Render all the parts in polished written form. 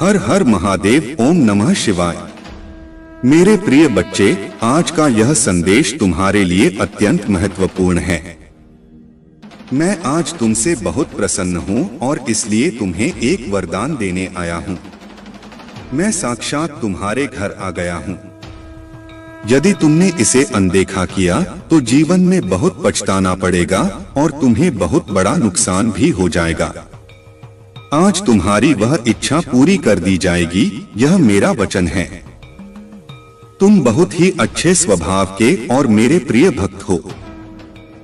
हर हर महादेव। ओम नमः शिवाय। मेरे प्रिय बच्चे, आज का यह संदेश तुम्हारे लिए अत्यंत महत्वपूर्ण है। मैं आज तुमसे बहुत प्रसन्न हूँ और इसलिए तुम्हें एक वरदान देने आया हूँ। मैं साक्षात तुम्हारे घर आ गया हूँ। यदि तुमने इसे अनदेखा किया तो जीवन में बहुत पछताना पड़ेगा और तुम्हें बहुत बड़ा नुकसान भी हो जाएगा। आज तुम्हारी वह इच्छा पूरी कर दी जाएगी, यह मेरा वचन है। तुम बहुत ही अच्छे स्वभाव के और मेरे प्रिय भक्त हो।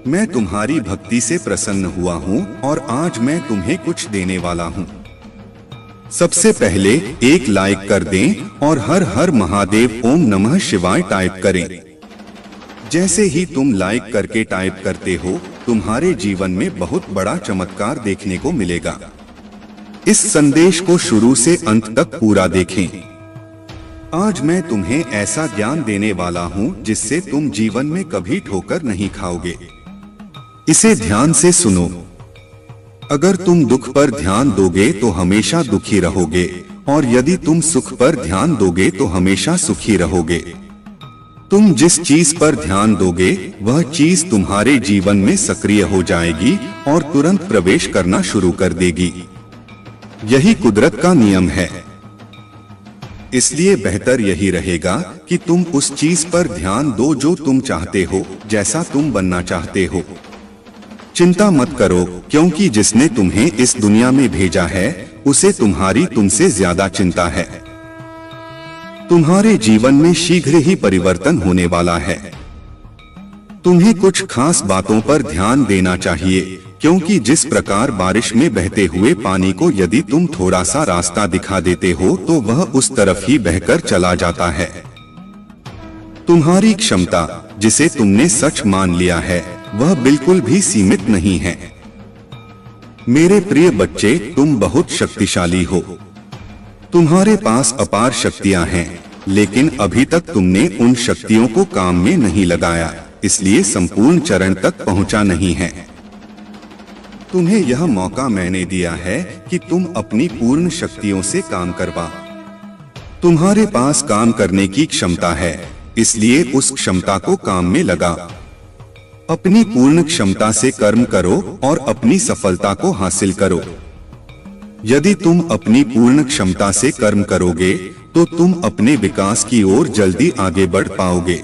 मैं तुम्हारी भक्ति से प्रसन्न हुआ हूँ और आज मैं तुम्हें कुछ देने वाला हूँ। सबसे पहले एक लाइक कर दें और हर हर महादेव ओम नमः शिवाय टाइप करें। जैसे ही तुम लाइक करके टाइप करते हो, तुम्हारे जीवन में बहुत बड़ा चमत्कार देखने को मिलेगा। इस संदेश को शुरू से अंत तक पूरा देखें। आज मैं तुम्हें ऐसा ज्ञान देने वाला हूँ जिससे तुम जीवन में कभी ठोकर नहीं खाओगे। इसे ध्यान से सुनो। अगर तुम दुख पर ध्यान दोगे तो हमेशा दुखी रहोगे और यदि तुम सुख पर ध्यान दोगे तो हमेशा सुखी रहोगे। तुम जिस चीज पर ध्यान दोगे वह चीज तुम्हारे जीवन में सक्रिय हो जाएगी और तुरंत प्रवेश करना शुरू कर देगी। यही कुदरत का नियम है। इसलिए बेहतर यही रहेगा कि तुम उस चीज पर ध्यान दो जो तुम चाहते हो, जैसा तुम बनना चाहते हो। चिंता मत करो, क्योंकि जिसने तुम्हें इस दुनिया में भेजा है उसे तुम्हारी तुमसे ज्यादा चिंता है। तुम्हारे जीवन में शीघ्र ही परिवर्तन होने वाला है। तुम्हें कुछ खास बातों पर ध्यान देना चाहिए, क्योंकि जिस प्रकार बारिश में बहते हुए पानी को यदि तुम थोड़ा सा रास्ता दिखा देते हो तो वह उस तरफ ही बहकर चला जाता है। तुम्हारी क्षमता, जिसे तुमने सच मान लिया है, वह बिल्कुल भी सीमित नहीं है। मेरे प्रिय बच्चे, तुम बहुत शक्तिशाली हो। तुम्हारे पास अपार शक्तियां हैं, लेकिन अभी तक तुमने उन शक्तियों को काम में नहीं लगाया, इसलिए संपूर्ण चरण तक पहुंचा नहीं है। तुम्हें यह मौका मैंने दिया है कि तुम अपनी पूर्ण शक्तियों से काम करवा। तुम्हारे पास काम करने की क्षमता है, इसलिए उस क्षमता को काम में लगा। अपनी पूर्ण क्षमता से कर्म करो और अपनी सफलता को हासिल करो। यदि तुम अपनी पूर्ण क्षमता से कर्म करोगे तो तुम अपने विकास की ओर जल्दी आगे बढ़ पाओगे।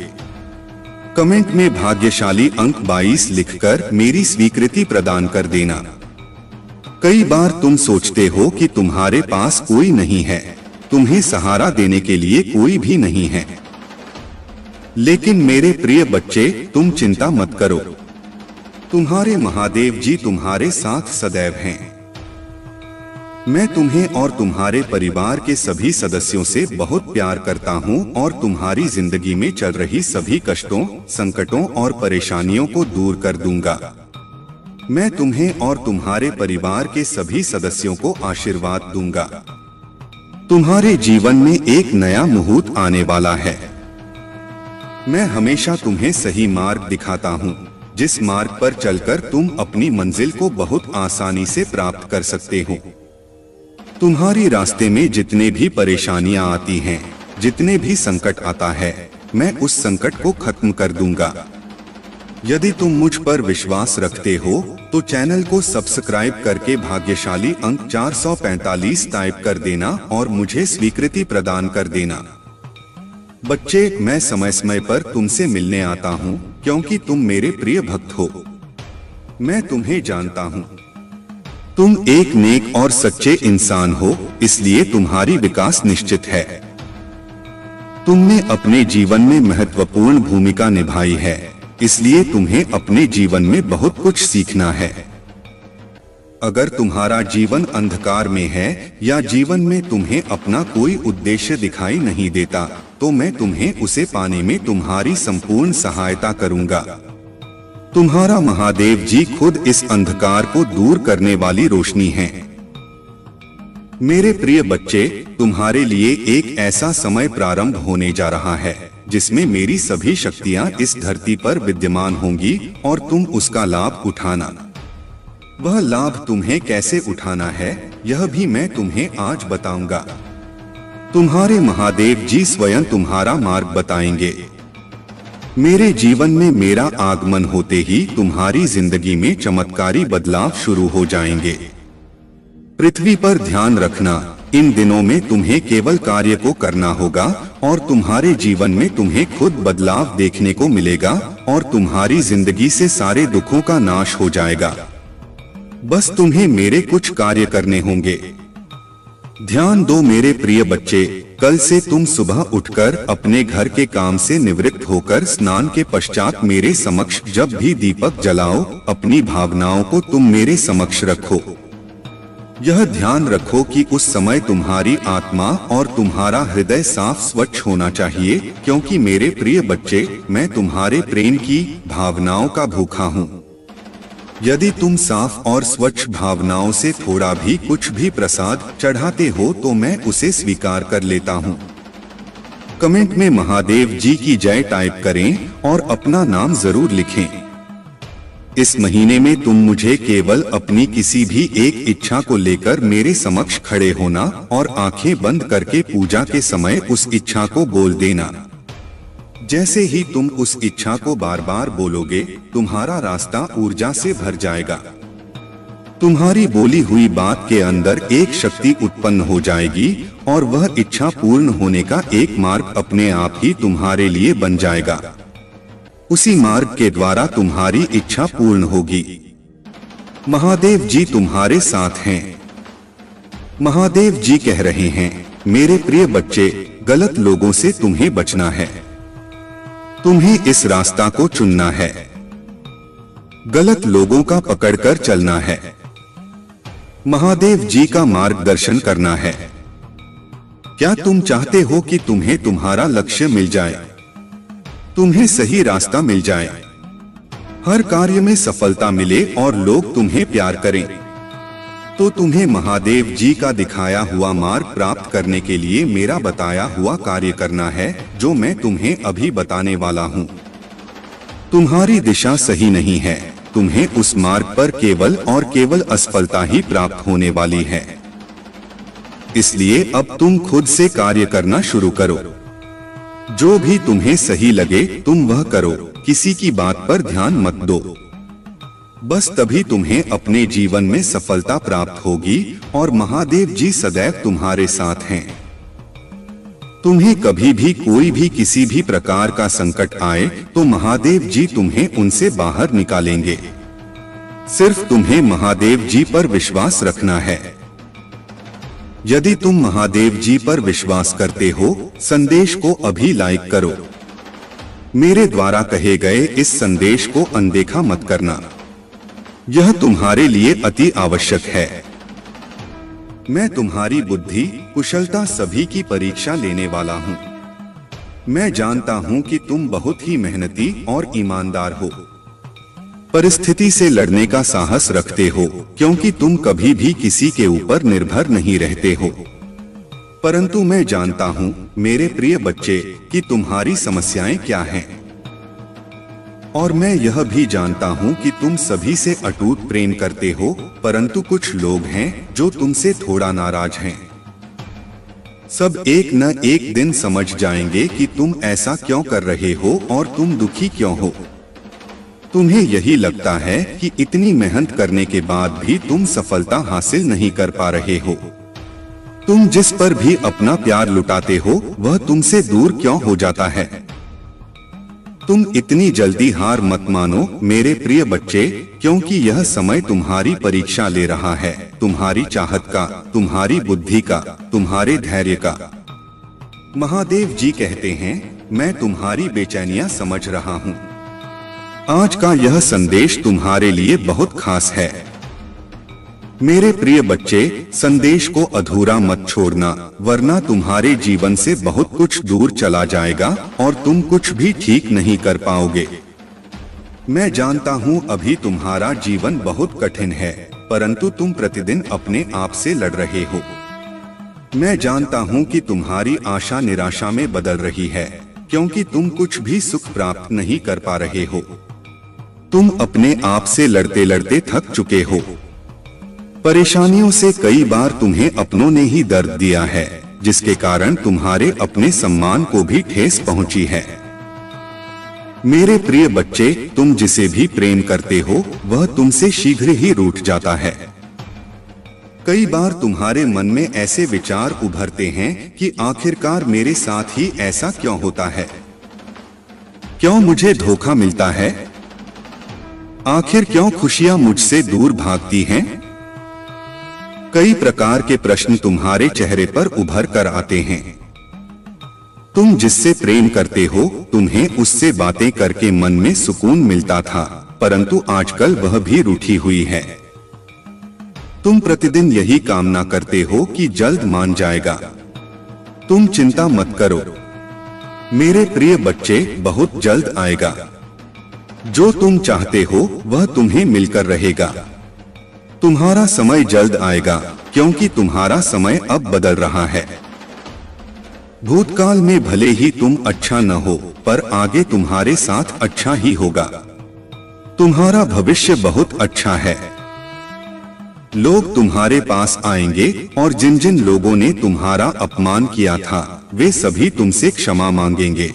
कमेंट में भाग्यशाली अंक 22 लिखकर मेरी स्वीकृति प्रदान कर देना। कई बार तुम सोचते हो कि तुम्हारे पास कोई नहीं है, तुम्हें सहारा देने के लिए कोई भी नहीं है। लेकिन मेरे प्रिय बच्चे, तुम चिंता मत करो। तुम्हारे महादेव जी तुम्हारे साथ सदैव हैं। मैं तुम्हें और तुम्हारे परिवार के सभी सदस्यों से बहुत प्यार करता हूं और तुम्हारी जिंदगी में चल रही सभी कष्टों, संकटों और परेशानियों को दूर कर दूंगा। मैं तुम्हें और तुम्हारे परिवार के सभी सदस्यों को आशीर्वाद दूंगा। तुम्हारे जीवन में एक नया मुहूर्त आने वाला है। मैं हमेशा तुम्हें सही मार्ग दिखाता हूं, जिस मार्ग पर चलकर तुम अपनी मंजिल को बहुत आसानी से प्राप्त कर सकते हो। तुम्हारी रास्ते में जितने भी परेशानियां आती हैं, जितने भी संकट आता है, मैं उस संकट को खत्म कर दूंगा। यदि तुम मुझ पर विश्वास रखते हो तो चैनल को सब्सक्राइब करके भाग्यशाली अंक 445 टाइप कर देना और मुझे स्वीकृति प्रदान कर देना। बच्चे, मैं समय समय पर तुमसे मिलने आता हूँ, क्योंकि तुम मेरे प्रिय भक्त हो। मैं तुम्हें जानता हूँ। तुम एक नेक और सच्चे इंसान हो, इसलिए तुम्हारी विकास निश्चित है। तुमने अपने जीवन में महत्वपूर्ण भूमिका निभाई है, इसलिए तुम्हें अपने जीवन में बहुत कुछ सीखना है। अगर तुम्हारा जीवन अंधकार में है या जीवन में तुम्हें अपना कोई उद्देश्य दिखाई नहीं देता, तो मैं तुम्हें उसे पाने में तुम्हारी संपूर्ण सहायता करूंगा। तुम्हारा महादेव जी खुद इस अंधकार को दूर करने वाली रोशनी हैं। मेरे प्रिय बच्चे, तुम्हारे लिए एक ऐसा समय प्रारंभ होने जा रहा है जिसमें मेरी सभी शक्तियां इस धरती पर विद्यमान होंगी और तुम उसका लाभ उठाना। वह लाभ तुम्हें कैसे उठाना है, यह भी मैं तुम्हें आज बताऊंगा। तुम्हारे महादेव जी स्वयं तुम्हारा मार्ग बताएंगे। मेरे जीवन में मेरा आगमन होते ही तुम्हारी जिंदगी में चमत्कारी बदलाव शुरू हो जाएंगे। पृथ्वी पर ध्यान रखना, इन दिनों में तुम्हें केवल कार्य को करना होगा और तुम्हारे जीवन में तुम्हें खुद बदलाव देखने को मिलेगा और तुम्हारी जिंदगी से सारे दुखों का नाश हो जाएगा। बस तुम्हें मेरे कुछ कार्य करने होंगे। ध्यान दो मेरे प्रिय बच्चे, कल से तुम सुबह उठकर अपने घर के काम से निवृत्त होकर स्नान के पश्चात मेरे समक्ष जब भी दीपक जलाओ, अपनी भावनाओं को तुम मेरे समक्ष रखो। यह ध्यान रखो कि उस समय तुम्हारी आत्मा और तुम्हारा हृदय साफ स्वच्छ होना चाहिए, क्योंकि मेरे प्रिय बच्चे, मैं तुम्हारे प्रेम की भावनाओं का भूखा हूँ। यदि तुम साफ और स्वच्छ भावनाओं से थोड़ा भी कुछ भी प्रसाद चढ़ाते हो तो मैं उसे स्वीकार कर लेता हूँ। कमेंट में महादेव जी की जय टाइप करें और अपना नाम जरूर लिखें। इस महीने में तुम मुझे केवल अपनी किसी भी एक इच्छा को लेकर मेरे समक्ष खड़े होना और आंखें बंद करके पूजा के समय उस इच्छा को बोल देना। जैसे ही तुम उस इच्छा को बार बार बोलोगे, तुम्हारा रास्ता ऊर्जा से भर जाएगा। तुम्हारी बोली हुई बात के अंदर एक शक्ति उत्पन्न हो जाएगी और वह इच्छा पूर्ण होने का एक मार्ग अपने आप ही तुम्हारे लिए बन जाएगा। उसी मार्ग के द्वारा तुम्हारी इच्छा पूर्ण होगी। महादेव जी तुम्हारे साथ हैं। महादेव जी कह रहे हैं, मेरे प्रिय बच्चे, गलत लोगों से तुम्हें बचना है। तुम्हें इस रास्ता को चुनना है। गलत लोगों का पकड़कर चलना है। महादेव जी का मार्गदर्शन करना है। क्या तुम चाहते हो कि तुम्हें तुम्हारा लक्ष्य मिल जाए, तुम्हें सही रास्ता मिल जाए, हर कार्य में सफलता मिले और लोग तुम्हें प्यार करें? तो तुम्हें महादेव जी का दिखाया हुआ मार्ग प्राप्त करने के लिए मेरा बताया हुआ कार्य करना है, जो मैं तुम्हें अभी बताने वाला हूँ। तुम्हारी दिशा सही नहीं है, तुम्हें उस मार्ग पर केवल और केवल असफलता ही प्राप्त होने वाली है। इसलिए अब तुम खुद से कार्य करना शुरू करो। जो भी तुम्हें सही लगे तुम वह करो, किसी की बात पर ध्यान मत दो। बस तभी तुम्हें अपने जीवन में सफलता प्राप्त होगी और महादेव जी सदैव तुम्हारे साथ हैं। तुम्हें कभी भी कोई भी किसी भी प्रकार का संकट आए तो महादेव जी तुम्हें उनसे बाहर निकालेंगे। सिर्फ तुम्हें महादेव जी पर विश्वास रखना है। यदि तुम महादेव जी पर विश्वास करते हो, संदेश को अभी लाइक करो। मेरे द्वारा कहे गए इस संदेश को अनदेखा मत करना, यह तुम्हारे लिए अति आवश्यक है। मैं तुम्हारी बुद्धि, कुशलता सभी की परीक्षा लेने वाला हूँ। मैं जानता हूँ कि तुम बहुत ही मेहनती और ईमानदार हो। परिस्थिति से लड़ने का साहस रखते हो, क्योंकि तुम कभी भी किसी के ऊपर निर्भर नहीं रहते हो। परंतु मैं जानता हूँ मेरे प्रिय बच्चे कि तुम्हारी समस्याएं क्या हैं। और मैं यह भी जानता हूँ कि तुम सभी से अटूट प्रेम करते हो, परंतु कुछ लोग हैं जो तुमसे थोड़ा नाराज हैं। सब एक न एक दिन समझ जाएंगे कि तुम ऐसा क्यों कर रहे हो और तुम दुखी क्यों हो। तुम्हें यही लगता है कि इतनी मेहनत करने के बाद भी तुम सफलता हासिल नहीं कर पा रहे हो। तुम जिस पर भी अपना प्यार लुटाते हो वह तुमसे दूर क्यों हो जाता है। तुम इतनी जल्दी हार मत मानो मेरे प्रिय बच्चे, क्योंकि यह समय तुम्हारी परीक्षा ले रहा है, तुम्हारी चाहत का, तुम्हारी बुद्धि का, तुम्हारे धैर्य का। महादेव जी कहते हैं, मैं तुम्हारी बेचैनियां समझ रहा हूँ। आज का यह संदेश तुम्हारे लिए बहुत खास है। मेरे प्रिय बच्चे, संदेश को अधूरा मत छोड़ना, वरना तुम्हारे जीवन से बहुत कुछ दूर चला जाएगा और तुम कुछ भी ठीक नहीं कर पाओगे। मैं जानता हूँ अभी तुम्हारा जीवन बहुत कठिन है, परंतु तुम प्रतिदिन अपने आप से लड़ रहे हो। मैं जानता हूँ कि तुम्हारी आशा निराशा में बदल रही है, क्योंकि तुम कुछ भी सुख प्राप्त नहीं कर पा रहे हो। तुम अपने आप से लड़ते लड़ते थक चुके हो। परेशानियों से कई बार तुम्हें अपनों ने ही दर्द दिया है, जिसके कारण तुम्हारे अपने सम्मान को भी ठेस पहुंची है। मेरे प्रिय बच्चे, तुम जिसे भी प्रेम करते हो वह तुमसे शीघ्र ही रूठ जाता है। कई बार तुम्हारे मन में ऐसे विचार उभरते हैं कि आखिरकार मेरे साथ ही ऐसा क्यों होता है, क्यों मुझे धोखा मिलता है, आखिर क्यों खुशियां मुझसे दूर भागती हैं? कई प्रकार के प्रश्न तुम्हारे चेहरे पर उभर कर आते हैं। तुम जिससे प्रेम करते हो, तुम्हें उससे बातें करके मन में सुकून मिलता था, परंतु आजकल वह भी रूठी हुई है। तुम प्रतिदिन यही कामना करते हो कि जल्द मान जाएगा। तुम चिंता मत करो मेरे प्रिय बच्चे, बहुत जल्द आएगा। जो तुम चाहते हो वह तुम्हें मिलकर रहेगा। तुम्हारा समय जल्द आएगा, क्योंकि तुम्हारा समय अब बदल रहा है। भूतकाल में भले ही तुम अच्छा न हो, पर आगे तुम्हारे साथ अच्छा ही होगा। तुम्हारा भविष्य बहुत अच्छा है। लोग तुम्हारे पास आएंगे और जिन जिन लोगों ने तुम्हारा अपमान किया था वे सभी तुमसे क्षमा मांगेंगे।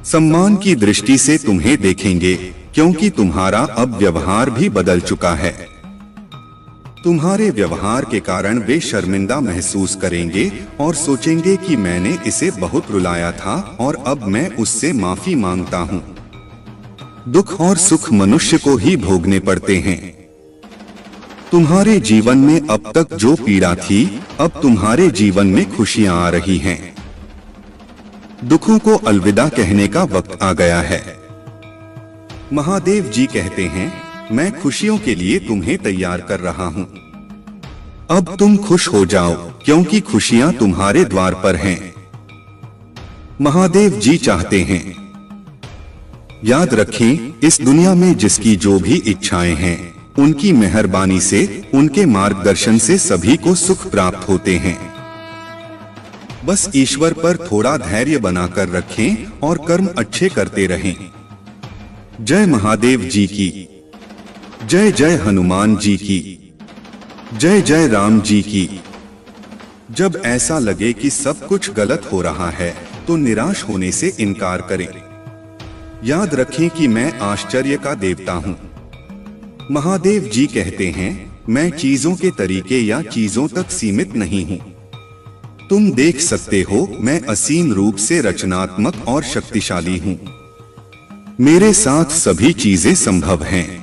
सम्मान की दृष्टि से तुम्हें देखेंगे, क्योंकि तुम्हारा अब व्यवहार भी बदल चुका है। तुम्हारे व्यवहार के कारण वे शर्मिंदा महसूस करेंगे और सोचेंगे कि मैंने इसे बहुत रुलाया था और अब मैं उससे माफी मांगता हूँ। दुख और सुख मनुष्य को ही भोगने पड़ते हैं। तुम्हारे जीवन में अब तक जो पीड़ा थी, अब तुम्हारे जीवन में खुशियां आ रही हैं। दुखों को अलविदा कहने का वक्त आ गया है। महादेव जी कहते हैं, मैं खुशियों के लिए तुम्हें तैयार कर रहा हूँ। अब तुम खुश हो जाओ, क्योंकि खुशियां तुम्हारे द्वार पर हैं। महादेव जी चाहते हैं, याद रखें, इस दुनिया में जिसकी जो भी इच्छाएं हैं, उनकी मेहरबानी से, उनके मार्गदर्शन से सभी को सुख प्राप्त होते हैं। बस ईश्वर पर थोड़ा धैर्य बनाकर रखें और कर्म अच्छे करते रहें। जय महादेव जी की जय, जय हनुमान जी की जय, जय राम जी की। जब ऐसा लगे कि सब कुछ गलत हो रहा है, तो निराश होने से इनकार करें। याद रखें कि मैं आश्चर्य का देवता हूँ। महादेव जी कहते हैं, मैं चीजों के तरीके या चीजों तक सीमित नहीं हूँ। तुम देख सकते हो, मैं असीम रूप से रचनात्मक और शक्तिशाली हूँ। मेरे साथ सभी चीजें संभव हैं।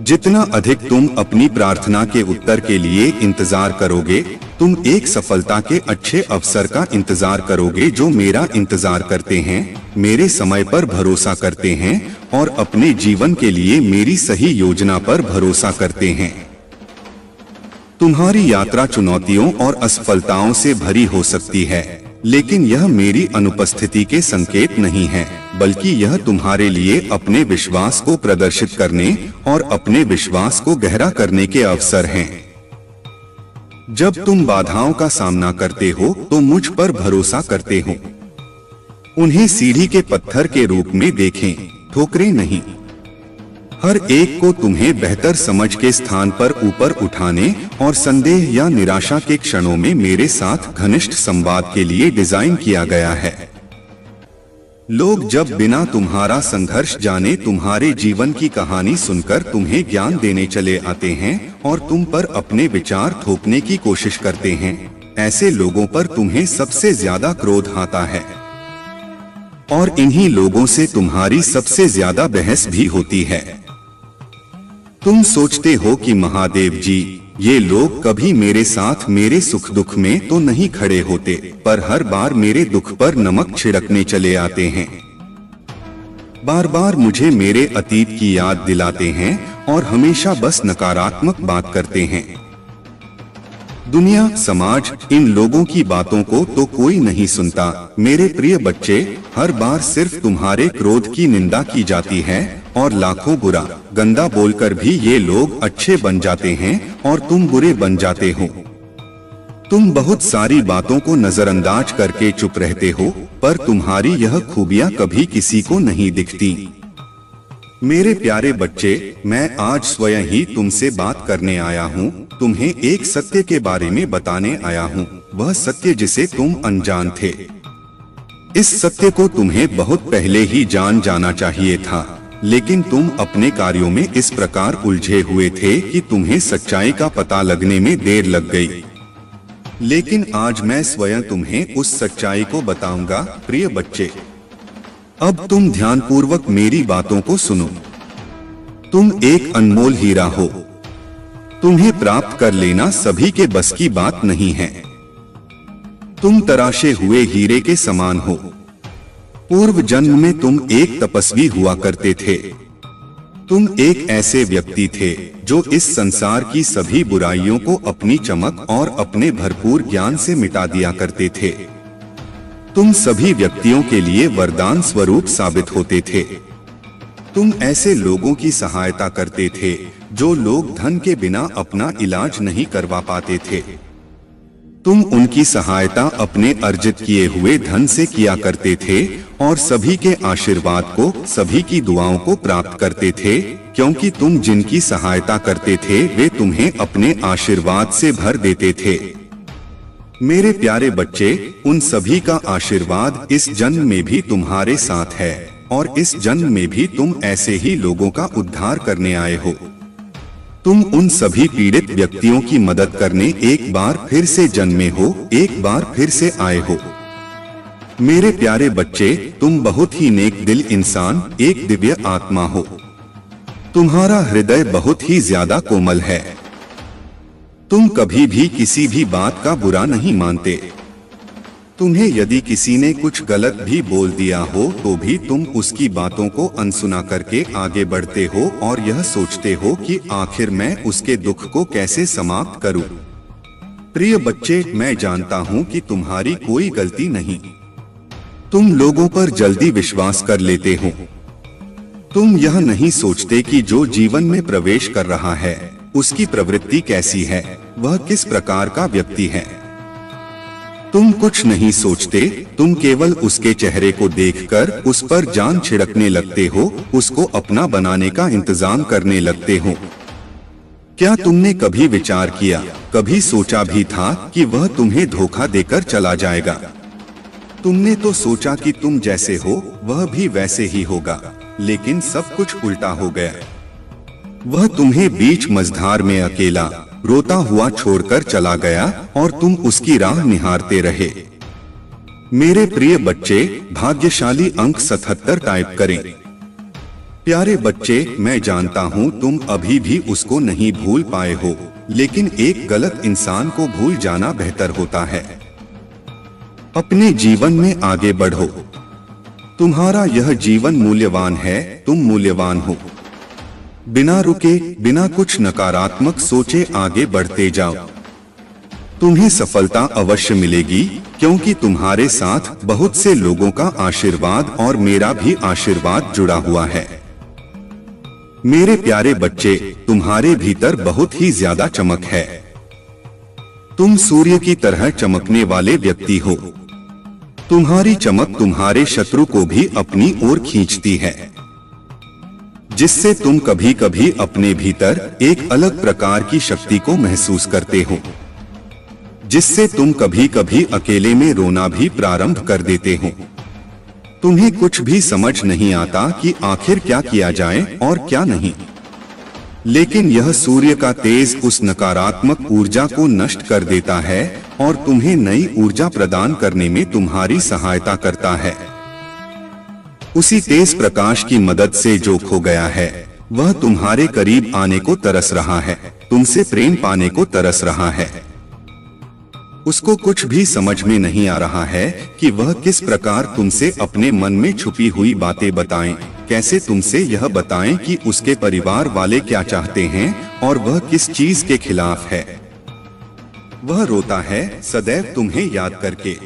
जितना अधिक तुम अपनी प्रार्थना के उत्तर के लिए इंतजार करोगे, तुम एक सफलता के अच्छे अवसर का इंतजार करोगे जो मेरा इंतजार करते हैं, मेरे समय पर भरोसा करते हैं और अपने जीवन के लिए मेरी सही योजना पर भरोसा करते हैं। तुम्हारी यात्रा चुनौतियों और असफलताओं से भरी हो सकती है, लेकिन यह मेरी अनुपस्थिति के संकेत नहीं है, बल्कि यह तुम्हारे लिए अपने विश्वास को प्रदर्शित करने और अपने विश्वास को गहरा करने के अवसर हैं। जब तुम बाधाओं का सामना करते हो तो मुझ पर भरोसा करते हो। उन्हें सीढ़ी के पत्थर के रूप में देखें, ठोकरें नहीं। हर एक को तुम्हें बेहतर समझ के स्थान पर ऊपर उठाने और संदेह या निराशा के क्षणों में मेरे साथ घनिष्ठ संवाद के लिए डिजाइन किया गया है। लोग जब बिना तुम्हारा संघर्ष जाने तुम्हारे जीवन की कहानी सुनकर तुम्हें ज्ञान देने चले आते हैं और तुम पर अपने विचार थोपने की कोशिश करते हैं, ऐसे लोगों पर तुम्हें सबसे ज्यादा क्रोध आता है और इन्हीं लोगों से तुम्हारी सबसे ज्यादा बहस भी होती है। तुम सोचते हो कि महादेव जी, ये लोग कभी मेरे साथ मेरे सुख दुख में तो नहीं खड़े होते, पर हर बार मेरे दुख पर नमक छिड़कने चले आते हैं। बार बार मुझे मेरे अतीत की याद दिलाते हैं और हमेशा बस नकारात्मक बात करते हैं। दुनिया, समाज, इन लोगों की बातों को तो कोई नहीं सुनता। मेरे प्रिय बच्चे, हर बार सिर्फ तुम्हारे क्रोध की निंदा की जाती है और लाखों बुरा गंदा बोलकर भी ये लोग अच्छे बन जाते हैं और तुम बुरे बन जाते हो। तुम बहुत सारी बातों को नजरअंदाज करके चुप रहते हो, पर तुम्हारी यह खूबियां कभी किसी को नहीं दिखती। मेरे प्यारे बच्चे, मैं आज स्वयं ही तुमसे बात करने आया हूँ, तुम्हें एक सत्य के बारे में बताने आया हूँ। वह सत्य जिसे तुम अनजान थे। इस सत्य को तुम्हें बहुत पहले ही जान जाना चाहिए था, लेकिन तुम अपने कार्यों में इस प्रकार उलझे हुए थे कि तुम्हें सच्चाई का पता लगने में देर लग गई। लेकिन आज मैं स्वयं तुम्हें उस सच्चाई को बताऊंगा। प्रिय बच्चे, अब तुम ध्यानपूर्वक मेरी बातों को सुनो। तुम एक अनमोल हीरा हो। तुम्हें प्राप्त कर लेना सभी के बस की बात नहीं है। तुम तराशे हुए हीरे के समान हो। पूर्व जन्म में तुम एक तपस्वी हुआ करते थे। तुम एक ऐसे व्यक्ति थे जो इस संसार की सभी बुराइयों को अपनी चमक और अपने भरपूर ज्ञान से मिटा दिया करते थे। तुम सभी व्यक्तियों के लिए वरदान स्वरूप साबित होते थे। तुम ऐसे लोगों की सहायता करते थे जो लोग धन के बिना अपना इलाज नहीं करवा पाते थे। तुम उनकी सहायता अपने अर्जित किए हुए धन से किया करते थे और सभी के आशीर्वाद को, सभी की दुआओं को प्राप्त करते थे, क्योंकि तुम जिनकी सहायता करते थे वे तुम्हें अपने आशीर्वाद से भर देते थे। मेरे प्यारे बच्चे, उन सभी का आशीर्वाद इस जन्म में भी तुम्हारे साथ है और इस जन्म में भी तुम ऐसे ही लोगों का उद्धार करने आए हो। तुम उन सभी पीड़ित व्यक्तियों की मदद करने एक बार फिर से जन्मे हो, एक बार फिर से आए हो। मेरे प्यारे बच्चे, तुम बहुत ही नेक दिल इंसान, एक दिव्य आत्मा हो। तुम्हारा हृदय बहुत ही ज्यादा कोमल है। तुम कभी भी किसी भी बात का बुरा नहीं मानते। तुम्हें यदि किसी ने कुछ गलत भी बोल दिया हो तो भी तुम उसकी बातों को अनसुना करके आगे बढ़ते हो और यह सोचते हो कि आखिर मैं उसके दुख को कैसे समाप्त करूं। प्रिय बच्चे, मैं जानता हूं कि तुम्हारी कोई गलती नहीं। तुम लोगों पर जल्दी विश्वास कर लेते हो। तुम यह नहीं सोचते कि जो जीवन में प्रवेश कर रहा है उसकी प्रवृत्ति कैसी है, वह किस प्रकार का व्यक्ति है। तुम कुछ नहीं सोचते, तुम केवल उसके चेहरे को देखकर उस पर जान छिड़कने लगते हो, उसको अपना बनाने का इंतजाम करने लगते हो। क्या तुमने कभी विचार किया, कभी सोचा भी था कि वह तुम्हें धोखा देकर चला जाएगा? तुमने तो सोचा कि तुम जैसे हो वह भी वैसे ही होगा, लेकिन सब कुछ उल्टा हो गया। वह तुम्हें बीच मझधार में अकेला रोता हुआ छोड़कर चला गया और तुम उसकी राह निहारते रहे। मेरे प्रिय बच्चे, भाग्यशाली अंक 77 टाइप करें। प्यारे बच्चे, मैं जानता हूँ तुम अभी भी उसको नहीं भूल पाए हो, लेकिन एक गलत इंसान को भूल जाना बेहतर होता है। अपने जीवन में आगे बढ़ो। तुम्हारा यह जीवन मूल्यवान है, तुम मूल्यवान हो। बिना रुके, बिना कुछ नकारात्मक सोचे आगे बढ़ते जाओ। तुम्हें सफलता अवश्य मिलेगी, क्योंकि तुम्हारे साथ बहुत से लोगों का आशीर्वाद और मेरा भी आशीर्वाद जुड़ा हुआ है। मेरे प्यारे बच्चे, तुम्हारे भीतर बहुत ही ज्यादा चमक है। तुम सूर्य की तरह चमकने वाले व्यक्ति हो। तुम्हारी चमक तुम्हारे शत्रु को भी अपनी ओर खींचती है, जिससे तुम कभी कभी अपने भीतर एक अलग प्रकार की शक्ति को महसूस करते हो, जिससे तुम कभी कभी अकेले में रोना भी प्रारंभ कर देते हो। तुम्हें कुछ भी समझ नहीं आता कि आखिर क्या किया जाए और क्या नहीं, लेकिन यह सूर्य का तेज उस नकारात्मक ऊर्जा को नष्ट कर देता है और तुम्हें नई ऊर्जा प्रदान करने में तुम्हारी सहायता करता है। उसी तेज प्रकाश की मदद से जो खो गया है वह तुम्हारे करीब आने को तरस रहा है, तुमसे प्रेम पाने को तरस रहा है। उसको कुछ भी समझ में नहीं आ रहा है कि वह किस प्रकार तुमसे अपने मन में छुपी हुई बातें बताएं, कैसे तुमसे यह बताएं कि उसके परिवार वाले क्या चाहते हैं और वह किस चीज के खिलाफ है। वह रोता है सदैव तुम्हें याद करके।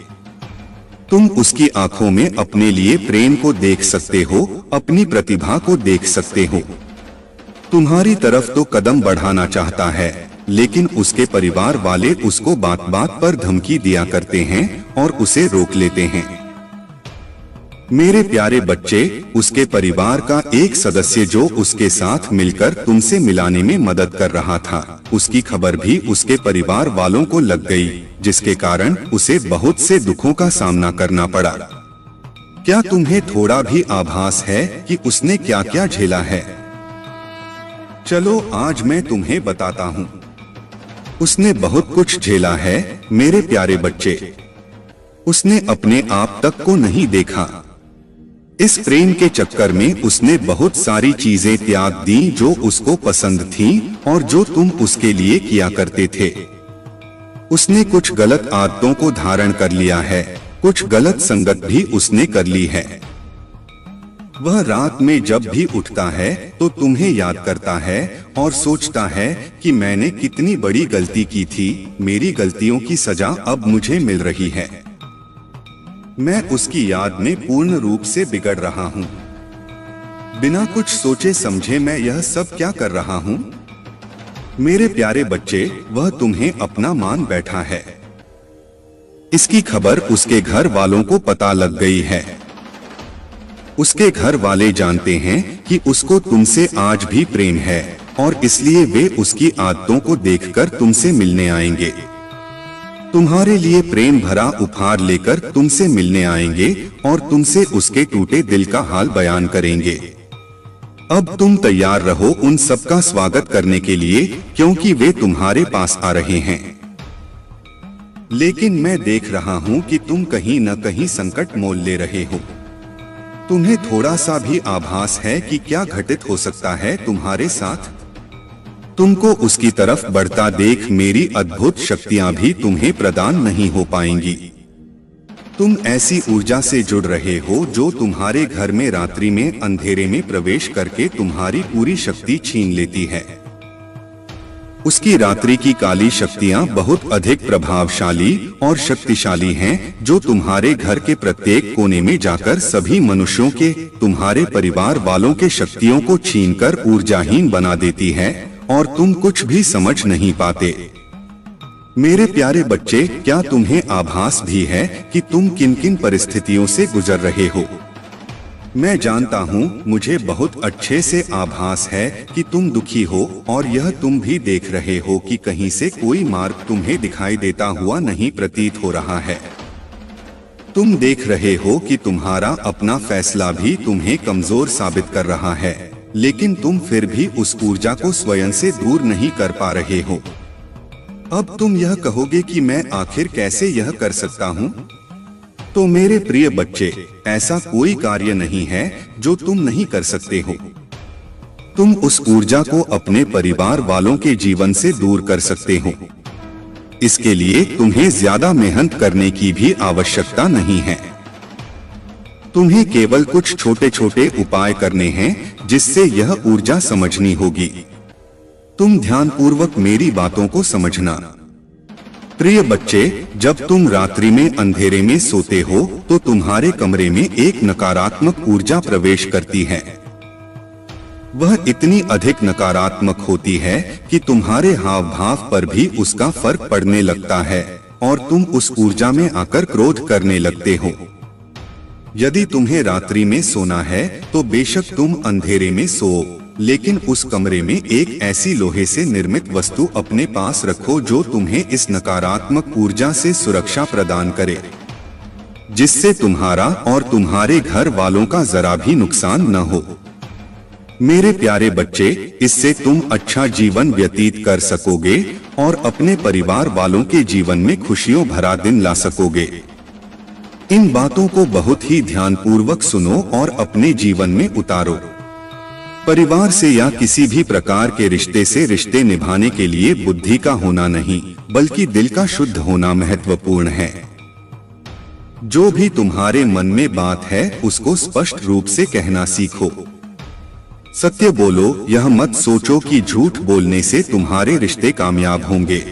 तुम उसकी आंखों में अपने लिए प्रेम को देख सकते हो, अपनी प्रतिभा को देख सकते हो। तुम्हारी तरफ तो कदम बढ़ाना चाहता है, लेकिन उसके परिवार वाले उसको बात बात पर धमकी दिया करते हैं और उसे रोक लेते हैं। मेरे प्यारे बच्चे, उसके परिवार का एक सदस्य जो उसके साथ मिलकर तुमसे मिलाने में मदद कर रहा था, उसकी खबर भी उसके परिवार वालों को लग गई, जिसके कारण उसे बहुत से दुखों का सामना करना पड़ा। क्या तुम्हें थोड़ा भी आभास है कि उसने क्या क्या झेला है? चलो आज मैं तुम्हें बताता हूँ। उसने बहुत कुछ झेला है मेरे प्यारे बच्चे। उसने अपने आप तक को नहीं देखा। इस प्रेम के चक्कर में उसने बहुत सारी चीजें त्याग दी जो उसको पसंद थी और जो तुम उसके लिए किया करते थे। उसने कुछ गलत आदतों को धारण कर लिया है, कुछ गलत संगत भी उसने कर ली है। वह रात में जब भी उठता है तो तुम्हें याद करता है और सोचता है कि मैंने कितनी बड़ी गलती की थी, मेरी गलतियों की सजा अब मुझे मिल रही है। मैं उसकी याद में पूर्ण रूप से बिगड़ रहा हूँ। बिना कुछ सोचे समझे मैं यह सब क्या कर रहा हूँ? मेरे प्यारे बच्चे, वह तुम्हें अपना मान बैठा है। इसकी खबर उसके घर वालों को पता लग गई है। उसके घर वाले जानते हैं कि उसको तुमसे आज भी प्रेम है और इसलिए वे उसकी आदतों को देखकर तुमसे मिलने आएंगे। तुम्हारे लिए प्रेम भरा उपहार लेकर तुमसे मिलने आएंगे और तुमसे उसके टूटे दिल का हाल बयान करेंगे। अब तुम तैयार रहो उन सबका स्वागत करने के लिए, क्योंकि वे तुम्हारे पास आ रहे हैं। लेकिन मैं देख रहा हूँ कि तुम कहीं न कहीं संकट मोल ले रहे हो। तुम्हें थोड़ा सा भी आभास है कि क्या घटित हो सकता है तुम्हारे साथ? तुमको उसकी तरफ बढ़ता देख मेरी अद्भुत शक्तियां भी तुम्हें प्रदान नहीं हो पाएंगी। तुम ऐसी ऊर्जा से जुड़ रहे हो जो तुम्हारे घर में रात्रि में अंधेरे में प्रवेश करके तुम्हारी पूरी शक्ति छीन लेती है। उसकी रात्रि की काली शक्तियां बहुत अधिक प्रभावशाली और शक्तिशाली हैं, जो तुम्हारे घर के प्रत्येक कोने में जाकर सभी मनुष्यों के, तुम्हारे परिवार वालों के शक्तियों को छीनकर ऊर्जाहीन बना देती है और तुम कुछ भी समझ नहीं पाते। मेरे प्यारे बच्चे, क्या तुम्हें आभास भी है कि तुम किन किन परिस्थितियों से गुजर रहे हो? मैं जानता हूँ, मुझे बहुत अच्छे से आभास है कि तुम दुखी हो और यह तुम भी देख रहे हो कि कहीं से कोई मार्ग तुम्हें दिखाई देता हुआ नहीं प्रतीत हो रहा है। तुम देख रहे हो कि तुम्हारा अपना फैसला भी तुम्हें कमजोर साबित कर रहा है, लेकिन तुम फिर भी उस ऊर्जा को स्वयं से दूर नहीं कर पा रहे हो। अब तुम यह कहोगे कि मैं आखिर कैसे यह कर सकता हूँ? तो मेरे प्रिय बच्चे, ऐसा कोई कार्य नहीं है जो तुम नहीं कर सकते हो। तुम उस ऊर्जा को अपने परिवार वालों के जीवन से दूर कर सकते हो। इसके लिए तुम्हें ज्यादा मेहनत करने की भी आवश्यकता नहीं है। तुम्हें केवल कुछ छोटे छोटे उपाय करने हैं जिससे यह ऊर्जा समझनी होगी। तुम ध्यानपूर्वक मेरी बातों को समझना। प्रिय बच्चे, जब तुम रात्रि में अंधेरे में सोते हो तो तुम्हारे कमरे में एक नकारात्मक ऊर्जा प्रवेश करती है। वह इतनी अधिक नकारात्मक होती है कि तुम्हारे हाव भाव पर भी उसका फर्क पड़ने लगता है और तुम उस ऊर्जा में आकर क्रोध करने लगते हो। यदि तुम्हें रात्रि में सोना है तो बेशक तुम अंधेरे में सो, लेकिन उस कमरे में एक ऐसी लोहे से निर्मित वस्तु अपने पास रखो जो तुम्हें इस नकारात्मक ऊर्जा से सुरक्षा प्रदान करे, जिससे तुम्हारा और तुम्हारे घर वालों का जरा भी नुकसान न हो। मेरे प्यारे बच्चे, इससे तुम अच्छा जीवन व्यतीत कर सकोगे और अपने परिवार वालों के जीवन में खुशियों भरा दिन ला सकोगे। इन बातों को बहुत ही ध्यानपूर्वक सुनो और अपने जीवन में उतारो। परिवार से या किसी भी प्रकार के रिश्ते से रिश्ते निभाने के लिए बुद्धि का होना नहीं, बल्कि दिल का शुद्ध होना महत्वपूर्ण है। जो भी तुम्हारे मन में बात है उसको स्पष्ट रूप से कहना सीखो। सत्य बोलो, यह मत सोचो कि झूठ बोलने से तुम्हारे रिश्ते कामयाब होंगे।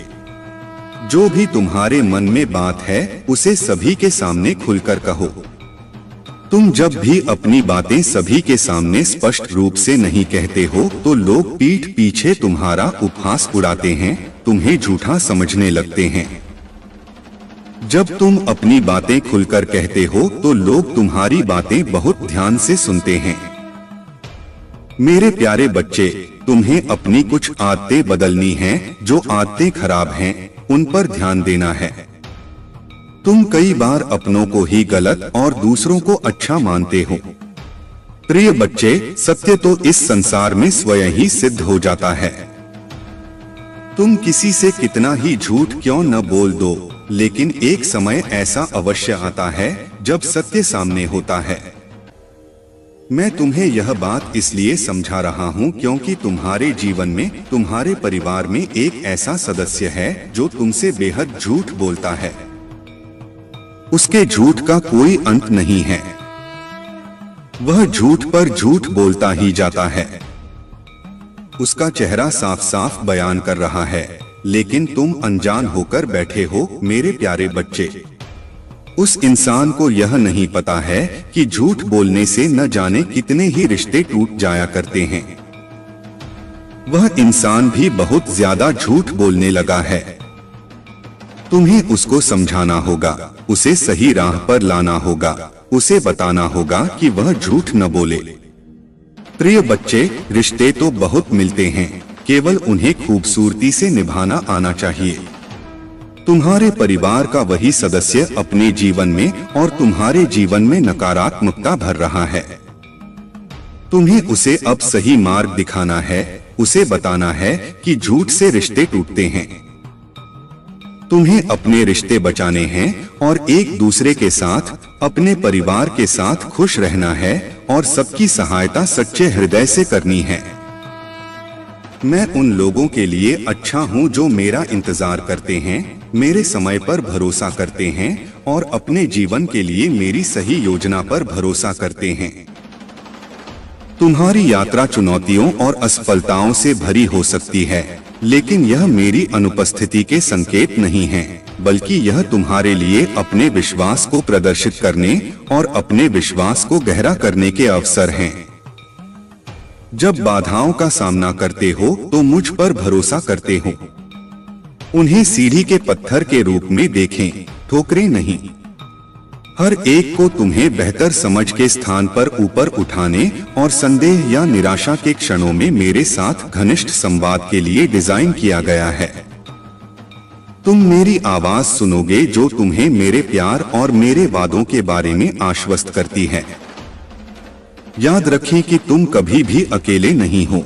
जो भी तुम्हारे मन में बात है उसे सभी के सामने खुलकर कहो। तुम जब भी अपनी बातें सभी के सामने स्पष्ट रूप से नहीं कहते हो तो लोग पीठ पीछे तुम्हारा उपहास उड़ाते हैं, तुम्हें झूठा समझने लगते हैं। जब तुम अपनी बातें खुलकर कहते हो तो लोग तुम्हारी बातें बहुत ध्यान से सुनते हैं। मेरे प्यारे बच्चे, तुम्हें अपनी कुछ आदतें बदलनी हैं। जो आदतें खराब हैं, उन पर ध्यान देना है। तुम कई बार अपनों को ही गलत और दूसरों को अच्छा मानते हो। प्रिय बच्चे, सत्य तो इस संसार में स्वयं ही सिद्ध हो जाता है। तुम किसी से कितना ही झूठ क्यों न बोल दो, लेकिन एक समय ऐसा अवश्य आता है जब सत्य सामने होता है। मैं तुम्हें यह बात इसलिए समझा रहा हूँ क्योंकि तुम्हारे जीवन में, तुम्हारे परिवार में एक ऐसा सदस्य है जो तुमसे बेहद झूठ बोलता है। उसके झूठ का कोई अंत नहीं है। वह झूठ पर झूठ बोलता ही जाता है। उसका चेहरा साफ साफ बयान कर रहा है, लेकिन तुम अनजान होकर बैठे हो। मेरे प्यारे बच्चे, उस इंसान को यह नहीं पता है कि झूठ बोलने से न जाने कितने ही रिश्ते टूट जाया करते हैं। वह इंसान भी बहुत ज्यादा झूठ बोलने लगा है। तुम्हें उसको समझाना होगा, उसे सही राह पर लाना होगा, उसे बताना होगा कि वह झूठ न बोले। प्रिय बच्चे, रिश्ते तो बहुत मिलते हैं, केवल उन्हें खूबसूरती से निभाना आना चाहिए। तुम्हारे परिवार का वही सदस्य अपने जीवन में और तुम्हारे जीवन में नकारात्मकता भर रहा है। तुम्हें उसे अब सही मार्ग दिखाना है, उसे बताना है कि झूठ से रिश्ते टूटते हैं। तुम्हें अपने रिश्ते बचाने हैं और एक दूसरे के साथ, अपने परिवार के साथ खुश रहना है और सबकी सहायता सच्चे हृदय से करनी है। मैं उन लोगों के लिए अच्छा हूँ जो मेरा इंतजार करते हैं, मेरे समय पर भरोसा करते हैं और अपने जीवन के लिए मेरी सही योजना पर भरोसा करते हैं। तुम्हारी यात्रा चुनौतियों और असफलताओं से भरी हो सकती है, लेकिन यह मेरी अनुपस्थिति के संकेत नहीं है, बल्कि यह तुम्हारे लिए अपने विश्वास को प्रदर्शित करने और अपने विश्वास को गहरा करने के अवसर हैं। जब बाधाओं का सामना करते हो तो मुझ पर भरोसा करते हो। उन्हें सीढ़ी के पत्थर के रूप में देखें, ठोकरें नहीं। हर एक को तुम्हें बेहतर समझ के स्थान पर ऊपर उठाने और संदेह या निराशा के क्षणों में मेरे साथ घनिष्ठ संवाद के लिए डिजाइन किया गया है। तुम मेरी आवाज सुनोगे जो तुम्हें मेरे प्यार और मेरे वादों के बारे में आश्वस्त करती है। याद रखें कि तुम कभी भी अकेले नहीं हो।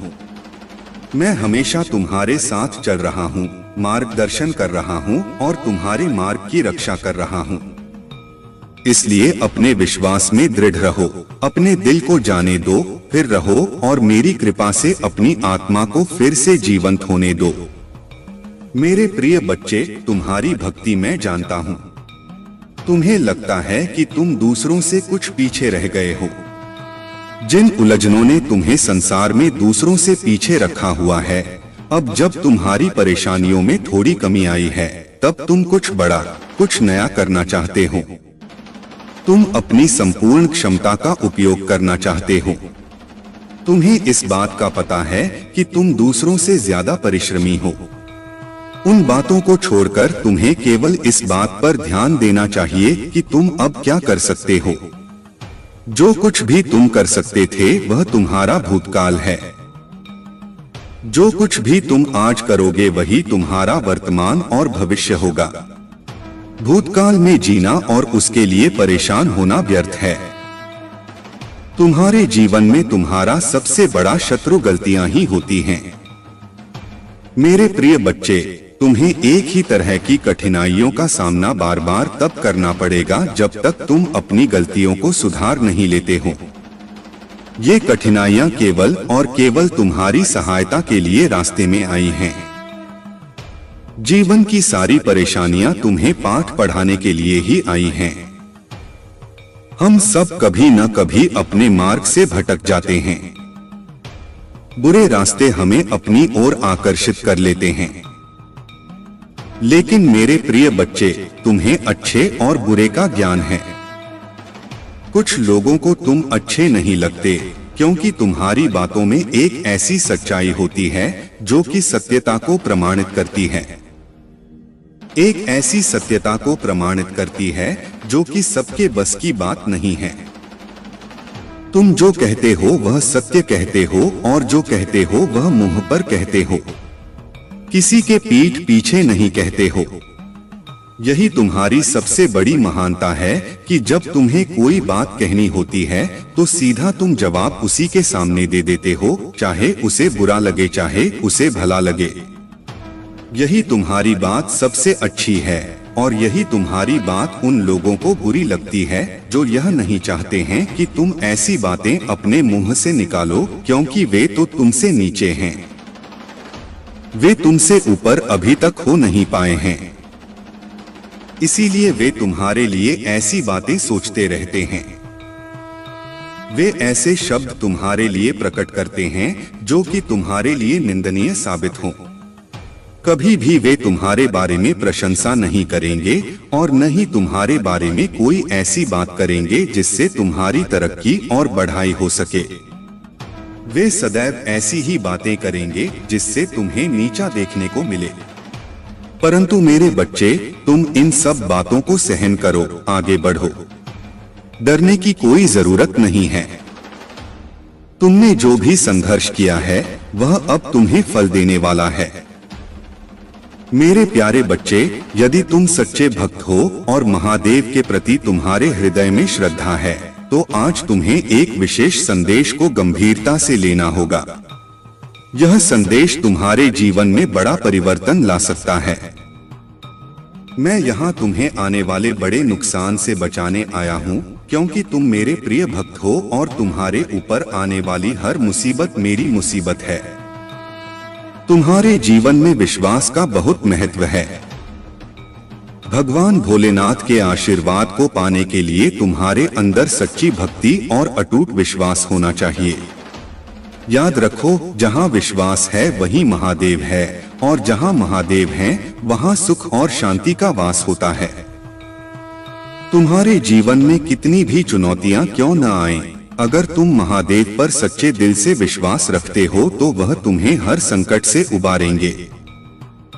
मैं हमेशा तुम्हारे साथ चल रहा हूँ, मार्गदर्शन कर रहा हूँ और तुम्हारे मार्ग की रक्षा कर रहा हूँ। इसलिए अपने विश्वास में दृढ़ रहो, अपने दिल को जाने दो, फिर रहो और मेरी कृपा से अपनी आत्मा को फिर से जीवंत होने दो। मेरे प्रिय बच्चे, तुम्हारी भक्ति मैं जानता हूँ। तुम्हें लगता है कि तुम दूसरों से कुछ पीछे रह गए हो। जिन उलझनों ने तुम्हें संसार में दूसरों से पीछे रखा हुआ है, अब जब तुम्हारी परेशानियों में थोड़ी कमी आई है, तब तुम कुछ बड़ा, कुछ नया करना चाहते हो। तुम अपनी संपूर्ण क्षमता का उपयोग करना चाहते हो। तुम्हें इस बात का पता है कि तुम दूसरों से ज्यादा परिश्रमी हो। उन बातों को छोड़कर तुम्हें केवल इस बात पर ध्यान देना चाहिए कि तुम अब क्या कर सकते हो। जो कुछ भी तुम कर सकते थे वह तुम्हारा भूतकाल है। जो कुछ भी तुम आज करोगे वही तुम्हारा वर्तमान और भविष्य होगा। भूतकाल में जीना और उसके लिए परेशान होना व्यर्थ है। तुम्हारे जीवन में तुम्हारा सबसे बड़ा शत्रु गलतियां ही होती हैं। मेरे प्रिय बच्चे, तुम्हें एक ही तरह की कठिनाइयों का सामना बार बार तब करना पड़ेगा जब तक तुम अपनी गलतियों को सुधार नहीं लेते हो। ये कठिनाइयां केवल और केवल तुम्हारी सहायता के लिए रास्ते में आई हैं। जीवन की सारी परेशानियां तुम्हें पाठ पढ़ाने के लिए ही आई हैं। हम सब कभी न कभी अपने मार्ग से भटक जाते हैं। बुरे रास्ते हमें अपनी ओर आकर्षित कर लेते हैं। लेकिन मेरे प्रिय बच्चे, तुम्हें अच्छे और बुरे का ज्ञान है। कुछ लोगों को तुम अच्छे नहीं लगते क्योंकि तुम्हारी बातों में एक ऐसी सच्चाई होती है जो कि सत्यता को प्रमाणित करती है। एक ऐसी सत्यता को प्रमाणित करती है जो कि सबके बस की बात नहीं है। तुम जो कहते हो वह सत्य कहते हो और जो कहते हो वह मुंह पर कहते हो, किसी के पीठ पीछे नहीं कहते हो। यही तुम्हारी सबसे बड़ी महानता है कि जब तुम्हें कोई बात कहनी होती है तो सीधा तुम जवाब उसी के सामने दे देते हो, चाहे उसे बुरा लगे चाहे उसे भला लगे। यही तुम्हारी बात सबसे अच्छी है और यही तुम्हारी बात उन लोगों को बुरी लगती है जो यह नहीं चाहते हैं कि तुम ऐसी बातें अपने मुंह से निकालो, क्योंकि वे तो तुमसे नीचे हैं, वे तुमसे ऊपर अभी तक हो नहीं पाए हैं। इसीलिए वे तुम्हारे लिए ऐसी बातें सोचते रहते हैं। वे ऐसे शब्द तुम्हारे लिए प्रकट करते हैं जो कि तुम्हारे लिए निंदनीय साबित हों। कभी भी वे तुम्हारे बारे में प्रशंसा नहीं करेंगे और न ही तुम्हारे बारे में कोई ऐसी बात करेंगे जिससे तुम्हारी तरक्की और बढ़ाई हो सके। वे सदैव ऐसी ही बातें करेंगे जिससे तुम्हें नीचा देखने को मिले। परंतु मेरे बच्चे, तुम इन सब बातों को सहन करो, आगे बढ़ो। डरने की कोई जरूरत नहीं है। तुमने जो भी संघर्ष किया है वह अब तुम्हें फल देने वाला है। मेरे प्यारे बच्चे, यदि तुम सच्चे भक्त हो और महादेव के प्रति तुम्हारे हृदय में श्रद्धा है तो आज तुम्हें एक विशेष संदेश को गंभीरता से लेना होगा। यह संदेश तुम्हारे जीवन में बड़ा परिवर्तन ला सकता है। मैं यहाँ तुम्हें आने वाले बड़े नुकसान से बचाने आया हूँ, क्योंकि तुम मेरे प्रिय भक्त हो और तुम्हारे ऊपर आने वाली हर मुसीबत मेरी मुसीबत है। तुम्हारे जीवन में विश्वास का बहुत महत्व है। भगवान भोलेनाथ के आशीर्वाद को पाने के लिए तुम्हारे अंदर सच्ची भक्ति और अटूट विश्वास होना चाहिए। याद रखो, जहाँ विश्वास है वहीं महादेव है और जहाँ महादेव हैं वहाँ सुख और शांति का वास होता है। तुम्हारे जीवन में कितनी भी चुनौतियाँ क्यों न आएं, अगर तुम महादेव पर सच्चे दिल से विश्वास रखते हो तो वह तुम्हें हर संकट से उबारेंगे।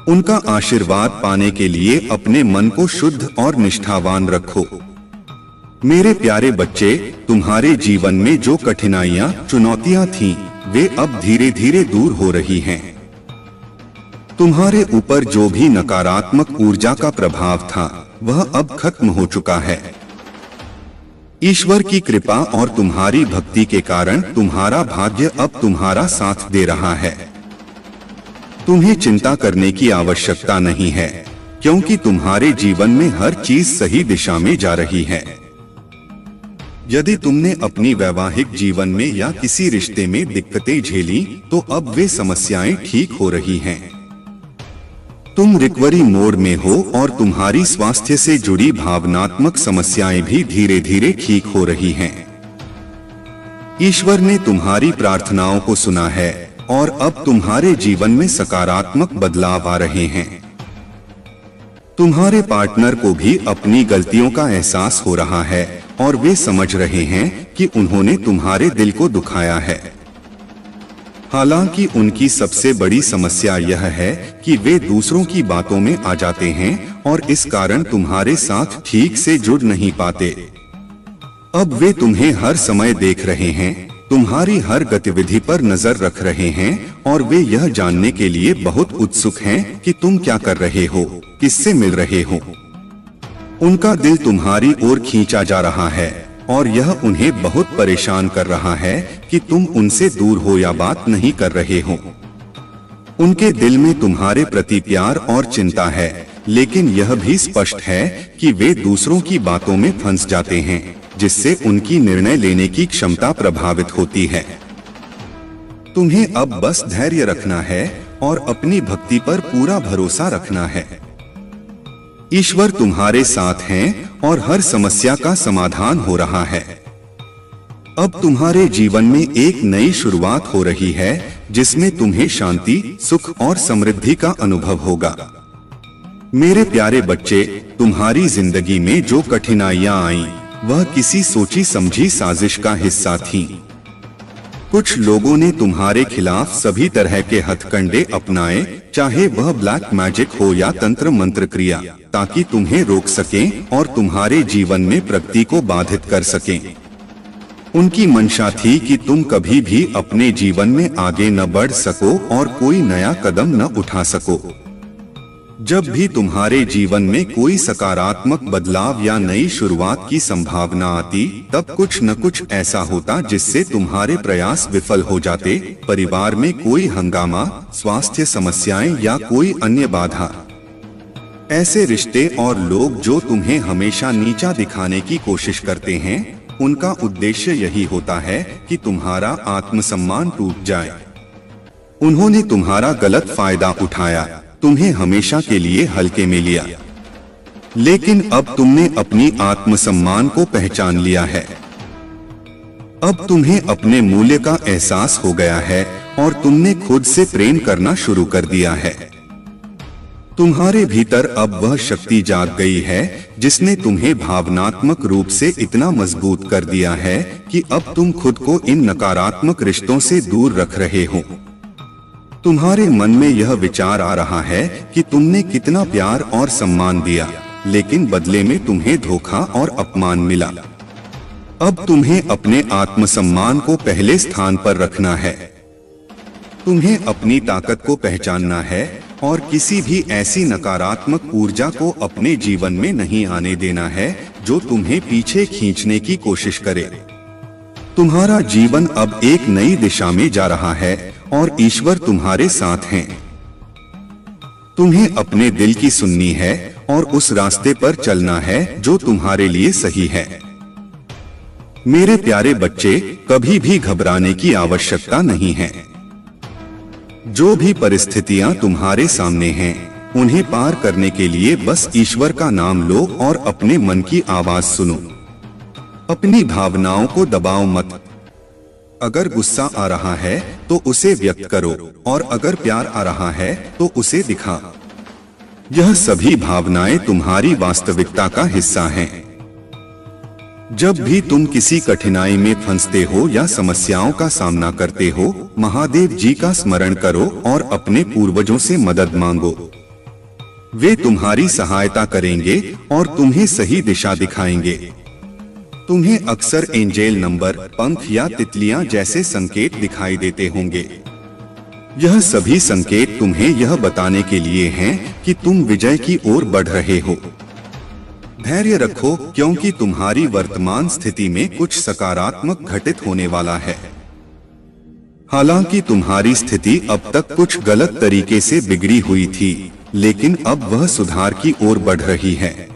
उनका आशीर्वाद पाने के लिए अपने मन को शुद्ध और निष्ठावान रखो। मेरे प्यारे बच्चे, तुम्हारे जीवन में जो कठिनाइयाँ चुनौतियाँ थीं, वे अब धीरे धीरे दूर हो रही हैं। तुम्हारे ऊपर जो भी नकारात्मक ऊर्जा का प्रभाव था वह अब खत्म हो चुका है। ईश्वर की कृपा और तुम्हारी भक्ति के कारण तुम्हारा भाग्य अब तुम्हारा साथ दे रहा है। तुम्हें चिंता करने की आवश्यकता नहीं है, क्योंकि तुम्हारे जीवन में हर चीज सही दिशा में जा रही है। यदि तुमने अपनी वैवाहिक जीवन में या किसी रिश्ते में दिक्कतें झेली तो अब वे समस्याएं ठीक हो रही हैं। तुम रिकवरी मोड में हो और तुम्हारी स्वास्थ्य से जुड़ी भावनात्मक समस्याएं भी धीरे धीरे ठीक हो रही हैं। ईश्वर ने तुम्हारी प्रार्थनाओं को सुना है और अब तुम्हारे जीवन में सकारात्मक बदलाव आ रहे हैं। तुम्हारे पार्टनर को भी अपनी गलतियों का एहसास हो रहा है और वे समझ रहे हैं कि उन्होंने तुम्हारे दिल को दुखाया है। हालांकि उनकी सबसे बड़ी समस्या यह है कि वे दूसरों की बातों में आ जाते हैं और इस कारण तुम्हारे साथ ठीक से जुड़ नहीं पाते। अब वे तुम्हें हर समय देख रहे हैं, तुम्हारी हर गतिविधि पर नजर रख रहे हैं और वे यह जानने के लिए बहुत उत्सुक हैं कि तुम क्या कर रहे हो, किससे मिल रहे हो। उनका दिल तुम्हारी ओर खींचा जा रहा है और यह उन्हें बहुत परेशान कर रहा है कि तुम उनसे दूर हो या बात नहीं कर रहे हो। उनके दिल में तुम्हारे प्रति प्यार और चिंता है, लेकिन यह भी स्पष्ट है कि वे दूसरों की बातों में फंस जाते हैं, जिससे उनकी निर्णय लेने की क्षमता प्रभावित होती है। तुम्हें अब बस धैर्य रखना है और अपनी भक्ति पर पूरा भरोसा रखना है। ईश्वर तुम्हारे साथ हैं और हर समस्या का समाधान हो रहा है। अब तुम्हारे जीवन में एक नई शुरुआत हो रही है जिसमें तुम्हें शांति, सुख और समृद्धि का अनुभव होगा। मेरे प्यारे बच्चे, तुम्हारी जिंदगी में जो कठिनाइयां आईं, वह किसी सोची समझी साजिश का हिस्सा थीं। कुछ लोगों ने तुम्हारे खिलाफ सभी तरह के हथकंडे अपनाए, चाहे वह ब्लैक मैजिक हो या तंत्र मंत्र क्रिया, ताकि तुम्हें रोक सकें और तुम्हारे जीवन में प्रगति को बाधित कर सकें। उनकी मंशा थी कि तुम कभी भी अपने जीवन में आगे न बढ़ सको और कोई नया कदम न उठा सको। जब भी तुम्हारे जीवन में कोई सकारात्मक बदलाव या नई शुरुआत की संभावना आती, तब कुछ न कुछ ऐसा होता जिससे तुम्हारे प्रयास विफल हो जाते। परिवार में कोई हंगामा, स्वास्थ्य समस्याएं या कोई अन्य बाधा। ऐसे रिश्ते और लोग जो तुम्हें हमेशा नीचा दिखाने की कोशिश करते हैं, उनका उद्देश्य यही होता है कि तुम्हारा आत्मसम्मान टूट जाए। उन्होंने तुम्हारा गलत फायदा उठाया, तुम्हें हमेशा के लिए हल्के में लिया। लेकिन अब तुमने अपनी आत्मसम्मान को पहचान लिया है। अब तुम्हें अपने मूल्य का एहसास हो गया है और तुमने खुद से प्रेम करना शुरू कर दिया है। तुम्हारे भीतर अब वह शक्ति जाग गई है जिसने तुम्हें भावनात्मक रूप से इतना मजबूत कर दिया है कि अब तुम खुद को इन नकारात्मक रिश्तों से दूर रख रहे हो। तुम्हारे मन में यह विचार आ रहा है कि तुमने कितना प्यार और सम्मान दिया, लेकिन बदले में तुम्हें धोखा और अपमान मिला। अब तुम्हें अपने आत्मसम्मान को पहले स्थान पर रखना है। तुम्हें अपनी ताकत को पहचानना है और किसी भी ऐसी नकारात्मक ऊर्जा को अपने जीवन में नहीं आने देना है जो तुम्हें पीछे खींचने की कोशिश करे। तुम्हारा जीवन अब एक नई दिशा में जा रहा है और ईश्वर तुम्हारे साथ हैं। तुम्हें अपने दिल की सुननी है और उस रास्ते पर चलना है जो तुम्हारे लिए सही है। मेरे प्यारे बच्चे, कभी भी घबराने की आवश्यकता नहीं है। जो भी परिस्थितियां तुम्हारे सामने हैं, उन्हें पार करने के लिए बस ईश्वर का नाम लो और अपने मन की आवाज सुनो। अपनी भावनाओं को दबाओ मत। अगर गुस्सा आ रहा है तो उसे व्यक्त करो और अगर प्यार आ रहा है तो उसे दिखा। यह सभी भावनाएं तुम्हारी वास्तविकता का हिस्सा हैं। जब भी तुम किसी कठिनाई में फंसते हो या समस्याओं का सामना करते हो, महादेव जी का स्मरण करो और अपने पूर्वजों से मदद मांगो। वे तुम्हारी सहायता करेंगे और तुम्हें सही दिशा दिखाएंगे। तुम्हें अक्सर एंजेल नंबर, पंख या तितलियां जैसे संकेत दिखाई देते होंगे। यह सभी संकेत तुम्हें यह बताने के लिए हैं कि तुम विजय की ओर बढ़ रहे हो। धैर्य रखो, क्योंकि तुम्हारी वर्तमान स्थिति में कुछ सकारात्मक घटित होने वाला है। हालांकि तुम्हारी स्थिति अब तक कुछ गलत तरीके से बिगड़ी हुई थी, लेकिन अब वह सुधार की ओर बढ़ रही है।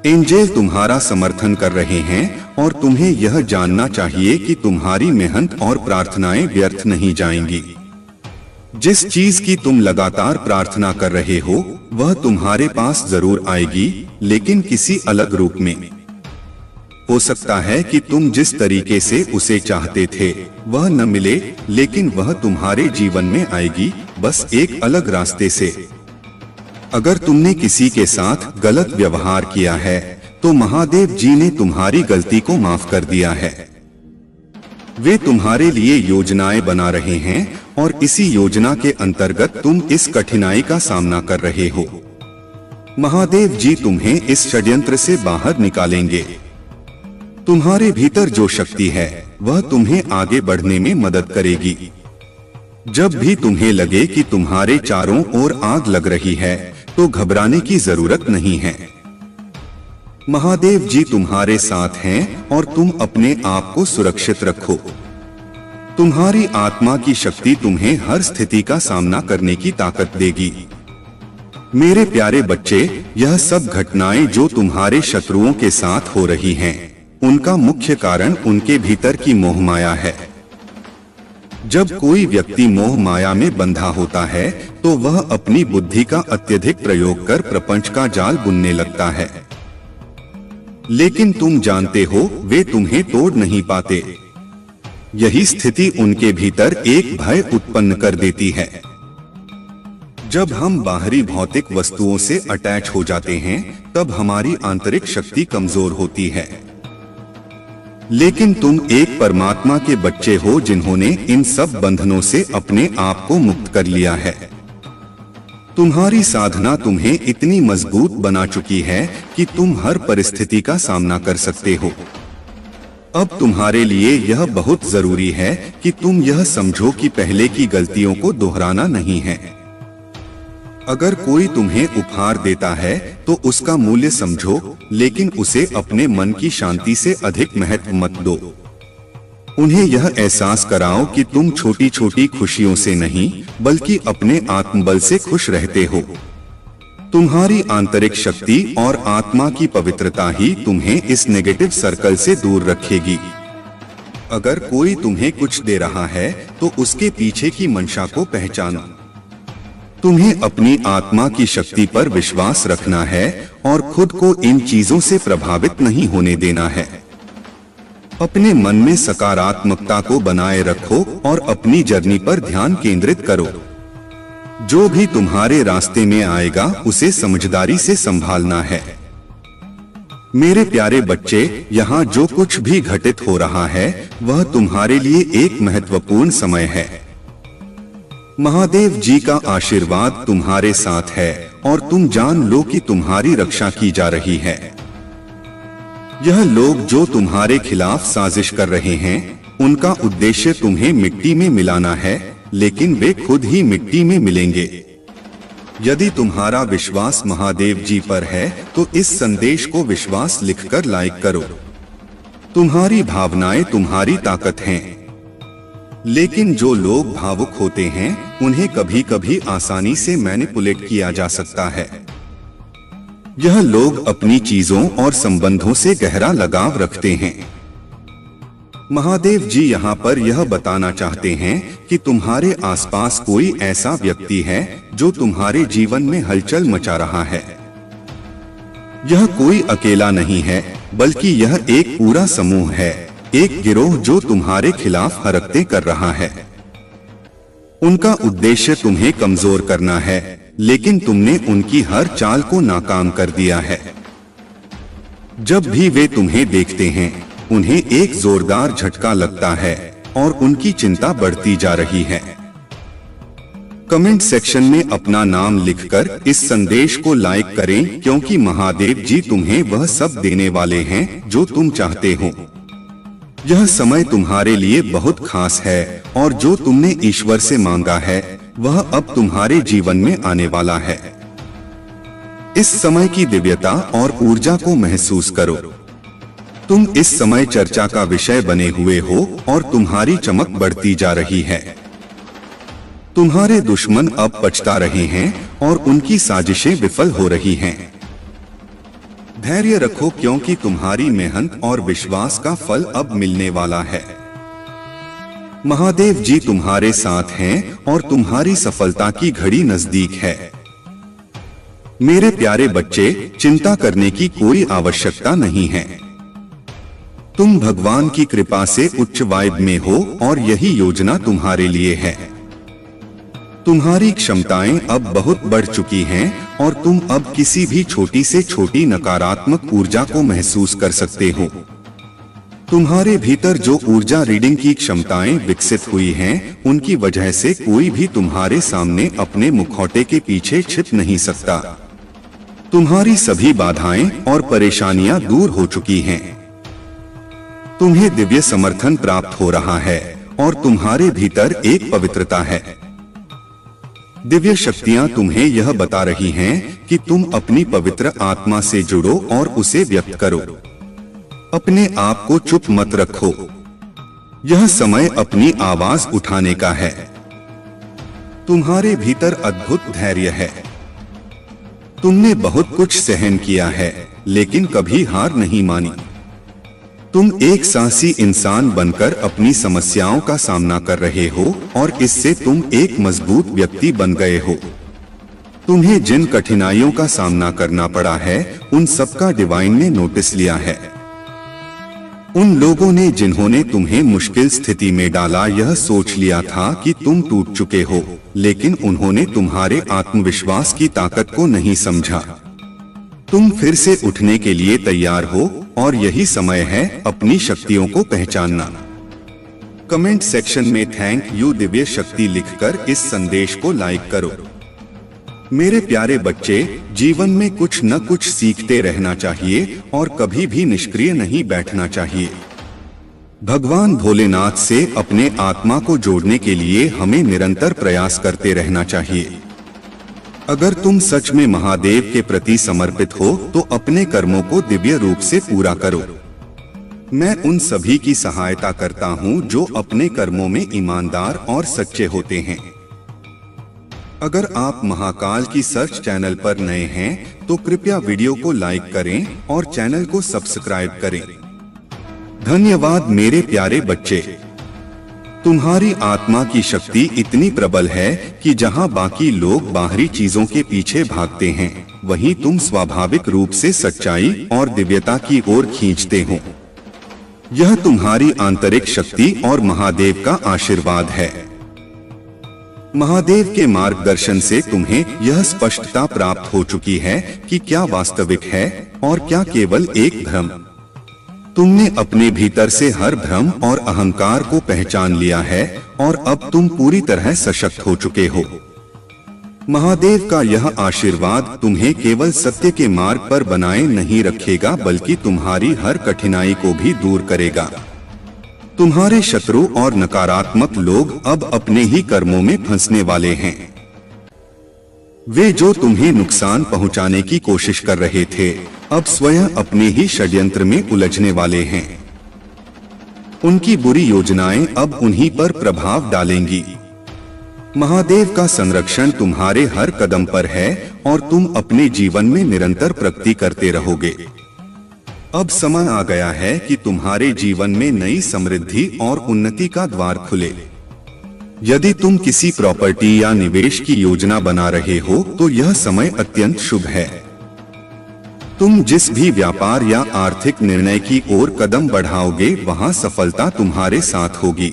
एंजेल तुम्हारा समर्थन कर रहे हैं और तुम्हें यह जानना चाहिए कि तुम्हारी मेहनत और प्रार्थनाएं व्यर्थ नहीं जाएंगी। जिस चीज की तुम लगातार प्रार्थना कर रहे हो, वह तुम्हारे पास जरूर आएगी, लेकिन किसी अलग रूप में। हो सकता है कि तुम जिस तरीके से उसे चाहते थे वह न मिले, लेकिन वह तुम्हारे जीवन में आएगी, बस एक अलग रास्ते से। अगर तुमने किसी के साथ गलत व्यवहार किया है तो महादेव जी ने तुम्हारी गलती को माफ कर दिया है। वे तुम्हारे लिए योजनाएं बना रहे हैं और इसी योजना के अंतर्गत तुम इस कठिनाई का सामना कर रहे हो। महादेव जी तुम्हें इस षड्यंत्र से बाहर निकालेंगे। तुम्हारे भीतर जो शक्ति है वह तुम्हें आगे बढ़ने में मदद करेगी। जब भी तुम्हें लगे कि तुम्हारे चारों ओर आग लग रही है तो घबराने की जरूरत नहीं है। महादेव जी तुम्हारे साथ हैं और तुम अपने आप को सुरक्षित रखो। तुम्हारी आत्मा की शक्ति तुम्हें हर स्थिति का सामना करने की ताकत देगी। मेरे प्यारे बच्चे, यह सब घटनाएं जो तुम्हारे शत्रुओं के साथ हो रही हैं, उनका मुख्य कारण उनके भीतर की मोह माया है। जब कोई व्यक्ति मोह माया में बंधा होता है तो वह अपनी बुद्धि का अत्यधिक प्रयोग कर प्रपंच का जाल बुनने लगता है। लेकिन तुम जानते हो, वे तुम्हें तोड़ नहीं पाते। यही स्थिति उनके भीतर एक भय उत्पन्न कर देती है। जब हम बाहरी भौतिक वस्तुओं से अटैच हो जाते हैं, तब हमारी आंतरिक शक्ति कमजोर होती है। लेकिन तुम एक परमात्मा के बच्चे हो जिन्होंने इन सब बंधनों से अपने आप को मुक्त कर लिया है। तुम्हारी साधना तुम्हें इतनी मजबूत बना चुकी है कि तुम हर परिस्थिति का सामना कर सकते हो। अब तुम्हारे लिए यह बहुत जरूरी है कि तुम यह समझो कि पहले की गलतियों को दोहराना नहीं है। अगर कोई तुम्हें उपहार देता है तो उसका मूल्य समझो, लेकिन उसे अपने मन की शांति से अधिक महत्व मत दो। उन्हें यह एहसास कराओ कि तुम छोटी छोटी खुशियों से नहीं बल्कि अपने आत्मबल से खुश रहते हो। तुम्हारी आंतरिक शक्ति और आत्मा की पवित्रता ही तुम्हें इस नेगेटिव सर्कल से दूर रखेगी। अगर कोई तुम्हें कुछ दे रहा है तो उसके पीछे की मंशा को पहचानो। तुम्हें अपनी आत्मा की शक्ति पर विश्वास रखना है और खुद को इन चीजों से प्रभावित नहीं होने देना है। अपने मन में सकारात्मकता को बनाए रखो और अपनी जर्नी पर ध्यान केंद्रित करो। जो भी तुम्हारे रास्ते में आएगा उसे समझदारी से संभालना है। मेरे प्यारे बच्चे, यहाँ जो कुछ भी घटित हो रहा है वह तुम्हारे लिए एक महत्वपूर्ण समय है। महादेव जी का आशीर्वाद तुम्हारे साथ है और तुम जान लो कि तुम्हारी रक्षा की जा रही है। यह लोग जो तुम्हारे खिलाफ साजिश कर रहे हैं उनका उद्देश्य तुम्हें मिट्टी में मिलाना है, लेकिन वे खुद ही मिट्टी में मिलेंगे। यदि तुम्हारा विश्वास महादेव जी पर है तो इस संदेश को विश्वास लिखकर लाइक करो। तुम्हारी भावनाएं तुम्हारी ताकत हैं, लेकिन जो लोग भावुक होते हैं उन्हें कभी कभी आसानी से मैनिपुलेट किया जा सकता है। यह लोग अपनी चीजों और संबंधों से गहरा लगाव रखते हैं। महादेव जी यहाँ पर यह बताना चाहते हैं कि तुम्हारे आसपास कोई ऐसा व्यक्ति है जो तुम्हारे जीवन में हलचल मचा रहा है। यह कोई अकेला नहीं है बल्कि यह एक पूरा समूह है, एक गिरोह जो तुम्हारे खिलाफ हरकतें कर रहा है। उनका उद्देश्य तुम्हें कमजोर करना है, लेकिन तुमने उनकी हर चाल को नाकाम कर दिया है। जब भी वे तुम्हें देखते हैं उन्हें एक जोरदार झटका लगता है और उनकी चिंता बढ़ती जा रही है। कमेंट सेक्शन में अपना नाम लिखकर इस संदेश को लाइक करें, क्योंकि महादेव जी तुम्हें वह सब देने वाले हैं जो तुम चाहते हो। यह समय तुम्हारे लिए बहुत खास है और जो तुमने ईश्वर से मांगा है वह अब तुम्हारे जीवन में आने वाला है। इस समय की दिव्यता और ऊर्जा को महसूस करो। तुम इस समय चर्चा का विषय बने हुए हो और तुम्हारी चमक बढ़ती जा रही है। तुम्हारे दुश्मन अब पछता रहे हैं और उनकी साजिशें विफल हो रही हैं। धैर्य रखो, क्योंकि तुम्हारी मेहनत और विश्वास का फल अब मिलने वाला है। महादेव जी तुम्हारे साथ हैं और तुम्हारी सफलता की घड़ी नजदीक है। मेरे प्यारे बच्चे, चिंता करने की कोई आवश्यकता नहीं है। तुम भगवान की कृपा से उच्च वाइब में हो और यही योजना तुम्हारे लिए है। तुम्हारी क्षमताएं अब बहुत बढ़ चुकी हैं और तुम अब किसी भी छोटी से छोटी नकारात्मक ऊर्जा को महसूस कर सकते हो। तुम्हारे भीतर जो ऊर्जा रीडिंग की क्षमताएं विकसित हुई हैं, उनकी वजह से कोई भी तुम्हारे सामने अपने मुखौटे के पीछे छिप नहीं सकता। तुम्हारी सभी बाधाएं और परेशानियां दूर हो चुकी हैं। तुम्हें दिव्य समर्थन प्राप्त हो रहा है और तुम्हारे भीतर एक पवित्रता है। दिव्य शक्तियां तुम्हें यह बता रही हैं कि तुम अपनी पवित्र आत्मा से जुड़ो और उसे व्यक्त करो। अपने आप को चुप मत रखो। यह समय अपनी आवाज उठाने का है। तुम्हारे भीतर अद्भुत धैर्य है। तुमने बहुत कुछ सहन किया है, लेकिन कभी हार नहीं मानी। तुम एक साहसी इंसान बनकर अपनी समस्याओं का सामना कर रहे हो और इससे तुम एक मजबूत व्यक्ति बन गए हो। तुम्हें जिन कठिनाइयों का सामना करना पड़ा है, उन सबका डिवाइन ने नोटिस लिया है। उन लोगों ने जिन्होंने तुम्हें मुश्किल स्थिति में डाला, यह सोच लिया था कि तुम टूट चुके हो, लेकिन उन्होंने तुम्हारे आत्मविश्वास की ताकत को नहीं समझा। तुम फिर से उठने के लिए तैयार हो और यही समय है अपनी शक्तियों को पहचानना। कमेंट सेक्शन में थैंक यू दिव्य शक्ति लिखकर इस संदेश को लाइक करो। मेरे प्यारे बच्चे, जीवन में कुछ न कुछ सीखते रहना चाहिए और कभी भी निष्क्रिय नहीं बैठना चाहिए। भगवान भोलेनाथ से अपने आत्मा को जोड़ने के लिए हमें निरंतर प्रयास करते रहना चाहिए। अगर तुम सच में महादेव के प्रति समर्पित हो तो अपने कर्मों को दिव्य रूप से पूरा करो। मैं उन सभी की सहायता करता हूं जो अपने कर्मों में ईमानदार और सच्चे होते हैं। अगर आप महाकाल की सर्च चैनल पर नए हैं तो कृपया वीडियो को लाइक करें और चैनल को सब्सक्राइब करें। धन्यवाद मेरे प्यारे बच्चे। तुम्हारी आत्मा की शक्ति इतनी प्रबल है कि जहां बाकी लोग बाहरी चीजों के पीछे भागते हैं, वहीं तुम स्वाभाविक रूप से सच्चाई और दिव्यता की ओर खींचते हो। यह तुम्हारी आंतरिक शक्ति और महादेव का आशीर्वाद है। महादेव के मार्गदर्शन से तुम्हें यह स्पष्टता प्राप्त हो चुकी है कि क्या वास्तविक है और क्या केवल एक भ्रम। तुमने अपने भीतर से हर भ्रम और अहंकार को पहचान लिया है और अब तुम पूरी तरह सशक्त हो चुके हो। महादेव का यह आशीर्वाद तुम्हें केवल सत्य के मार्ग पर बनाए नहीं रखेगा, बल्कि तुम्हारी हर कठिनाई को भी दूर करेगा। तुम्हारे शत्रु और नकारात्मक लोग अब अपने ही कर्मों में फंसने वाले हैं। वे जो तुम्हें नुकसान पहुंचाने की कोशिश कर रहे थे, अब स्वयं अपने ही षड्यंत्र में उलझने वाले हैं। उनकी बुरी योजनाएं अब उन्हीं पर प्रभाव डालेंगी। महादेव का संरक्षण तुम्हारे हर कदम पर है और तुम अपने जीवन में निरंतर प्रगति करते रहोगे। अब समय आ गया है कि तुम्हारे जीवन में नई समृद्धि और उन्नति का द्वार खुले। यदि तुम किसी प्रॉपर्टी या निवेश की योजना बना रहे हो तो यह समय अत्यंत शुभ है। तुम जिस भी व्यापार या आर्थिक निर्णय की ओर कदम बढ़ाओगे, वहां सफलता तुम्हारे साथ होगी।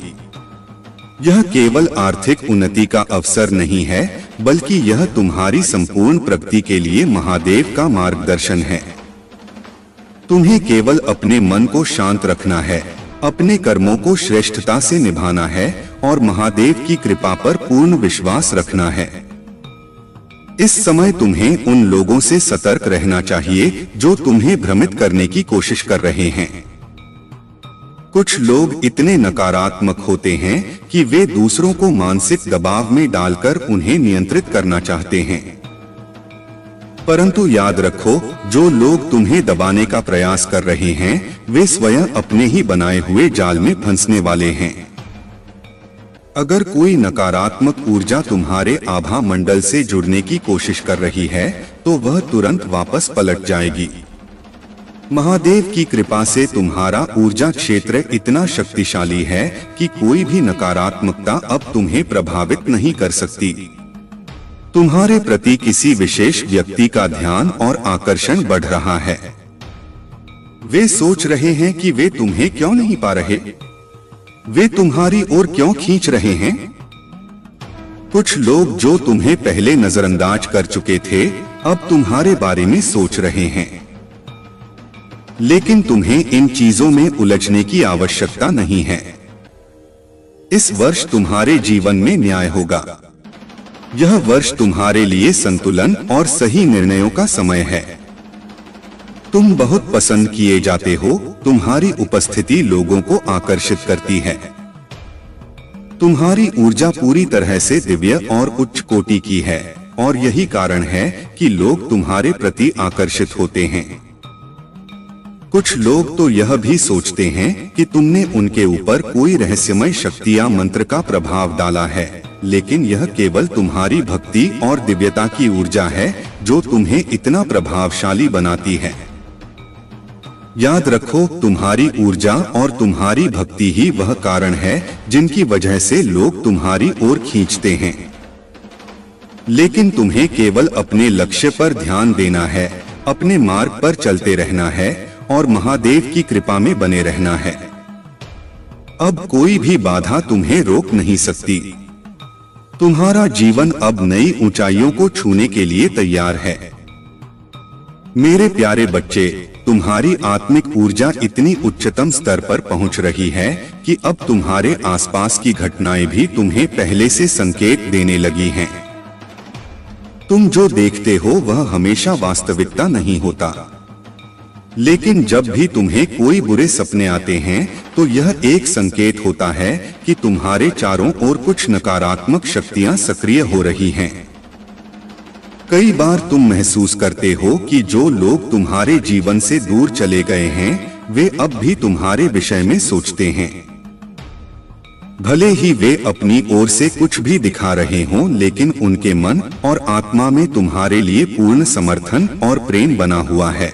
यह केवल आर्थिक उन्नति का अवसर नहीं है, बल्कि यह तुम्हारी संपूर्ण प्रगति के लिए महादेव का मार्गदर्शन है। तुम्हें केवल अपने मन को शांत रखना है, अपने कर्मों को श्रेष्ठता से निभाना है और महादेव की कृपा पर पूर्ण विश्वास रखना है। इस समय तुम्हें उन लोगों से सतर्क रहना चाहिए जो तुम्हें भ्रमित करने की कोशिश कर रहे हैं। कुछ लोग इतने नकारात्मक होते हैं कि वे दूसरों को मानसिक दबाव में डालकर उन्हें नियंत्रित करना चाहते हैं। परंतु याद रखो, जो लोग तुम्हें दबाने का प्रयास कर रहे हैं, वे स्वयं अपने ही बनाए हुए जाल में फंसने वाले हैं। अगर कोई नकारात्मक ऊर्जा तुम्हारे आभा मंडल से जुड़ने की कोशिश कर रही है, तो वह तुरंत वापस पलट जाएगी। महादेव की कृपा से तुम्हारा ऊर्जा क्षेत्र इतना शक्तिशाली है कि कोई भी नकारात्मकता अब तुम्हें प्रभावित नहीं कर सकती। तुम्हारे प्रति किसी विशेष व्यक्ति का ध्यान और आकर्षण बढ़ रहा है। वे सोच रहे हैं कि वे तुम्हें क्यों नहीं पा रहे, वे तुम्हारी ओर क्यों खींच रहे हैं। कुछ लोग जो तुम्हें पहले नजरअंदाज कर चुके थे, अब तुम्हारे बारे में सोच रहे हैं। लेकिन तुम्हें इन चीजों में उलझने की आवश्यकता नहीं है। इस वर्ष तुम्हारे जीवन में न्याय होगा। यह वर्ष तुम्हारे लिए संतुलन और सही निर्णयों का समय है। तुम बहुत पसंद किए जाते हो, तुम्हारी उपस्थिति लोगों को आकर्षित करती है। तुम्हारी ऊर्जा पूरी तरह से दिव्य और उच्च कोटि की है और यही कारण है कि लोग तुम्हारे प्रति आकर्षित होते हैं। कुछ लोग तो यह भी सोचते हैं कि तुमने उनके ऊपर कोई रहस्यमय शक्ति या मंत्र का प्रभाव डाला है, लेकिन यह केवल तुम्हारी भक्ति और दिव्यता की ऊर्जा है जो तुम्हें इतना प्रभावशाली बनाती है। याद रखो, तुम्हारी ऊर्जा और तुम्हारी भक्ति ही वह कारण है जिनकी वजह से लोग तुम्हारी ओर खींचते हैं। लेकिन तुम्हें केवल अपने लक्ष्य पर ध्यान देना है, अपने मार्ग पर चलते रहना है और महादेव की कृपा में बने रहना है। अब कोई भी बाधा तुम्हें रोक नहीं सकती। तुम्हारा जीवन अब नई ऊंचाइयों को छूने के लिए तैयार है। मेरे प्यारे बच्चे, तुम्हारी आत्मिक ऊर्जा इतनी उच्चतम स्तर पर पहुंच रही है कि अब तुम्हारे आसपास की घटनाएं भी तुम्हें पहले से संकेत देने लगी हैं। तुम जो देखते हो वह हमेशा वास्तविकता नहीं होता, लेकिन जब भी तुम्हें कोई बुरे सपने आते हैं तो यह एक संकेत होता है कि तुम्हारे चारों ओर कुछ नकारात्मक शक्तियां सक्रिय हो रही हैं। कई बार तुम महसूस करते हो कि जो लोग तुम्हारे जीवन से दूर चले गए हैं वे अब भी तुम्हारे विषय में सोचते हैं। भले ही वे अपनी ओर से कुछ भी दिखा रहे हों, लेकिन उनके मन और आत्मा में तुम्हारे लिए पूर्ण समर्थन और प्रेम बना हुआ है।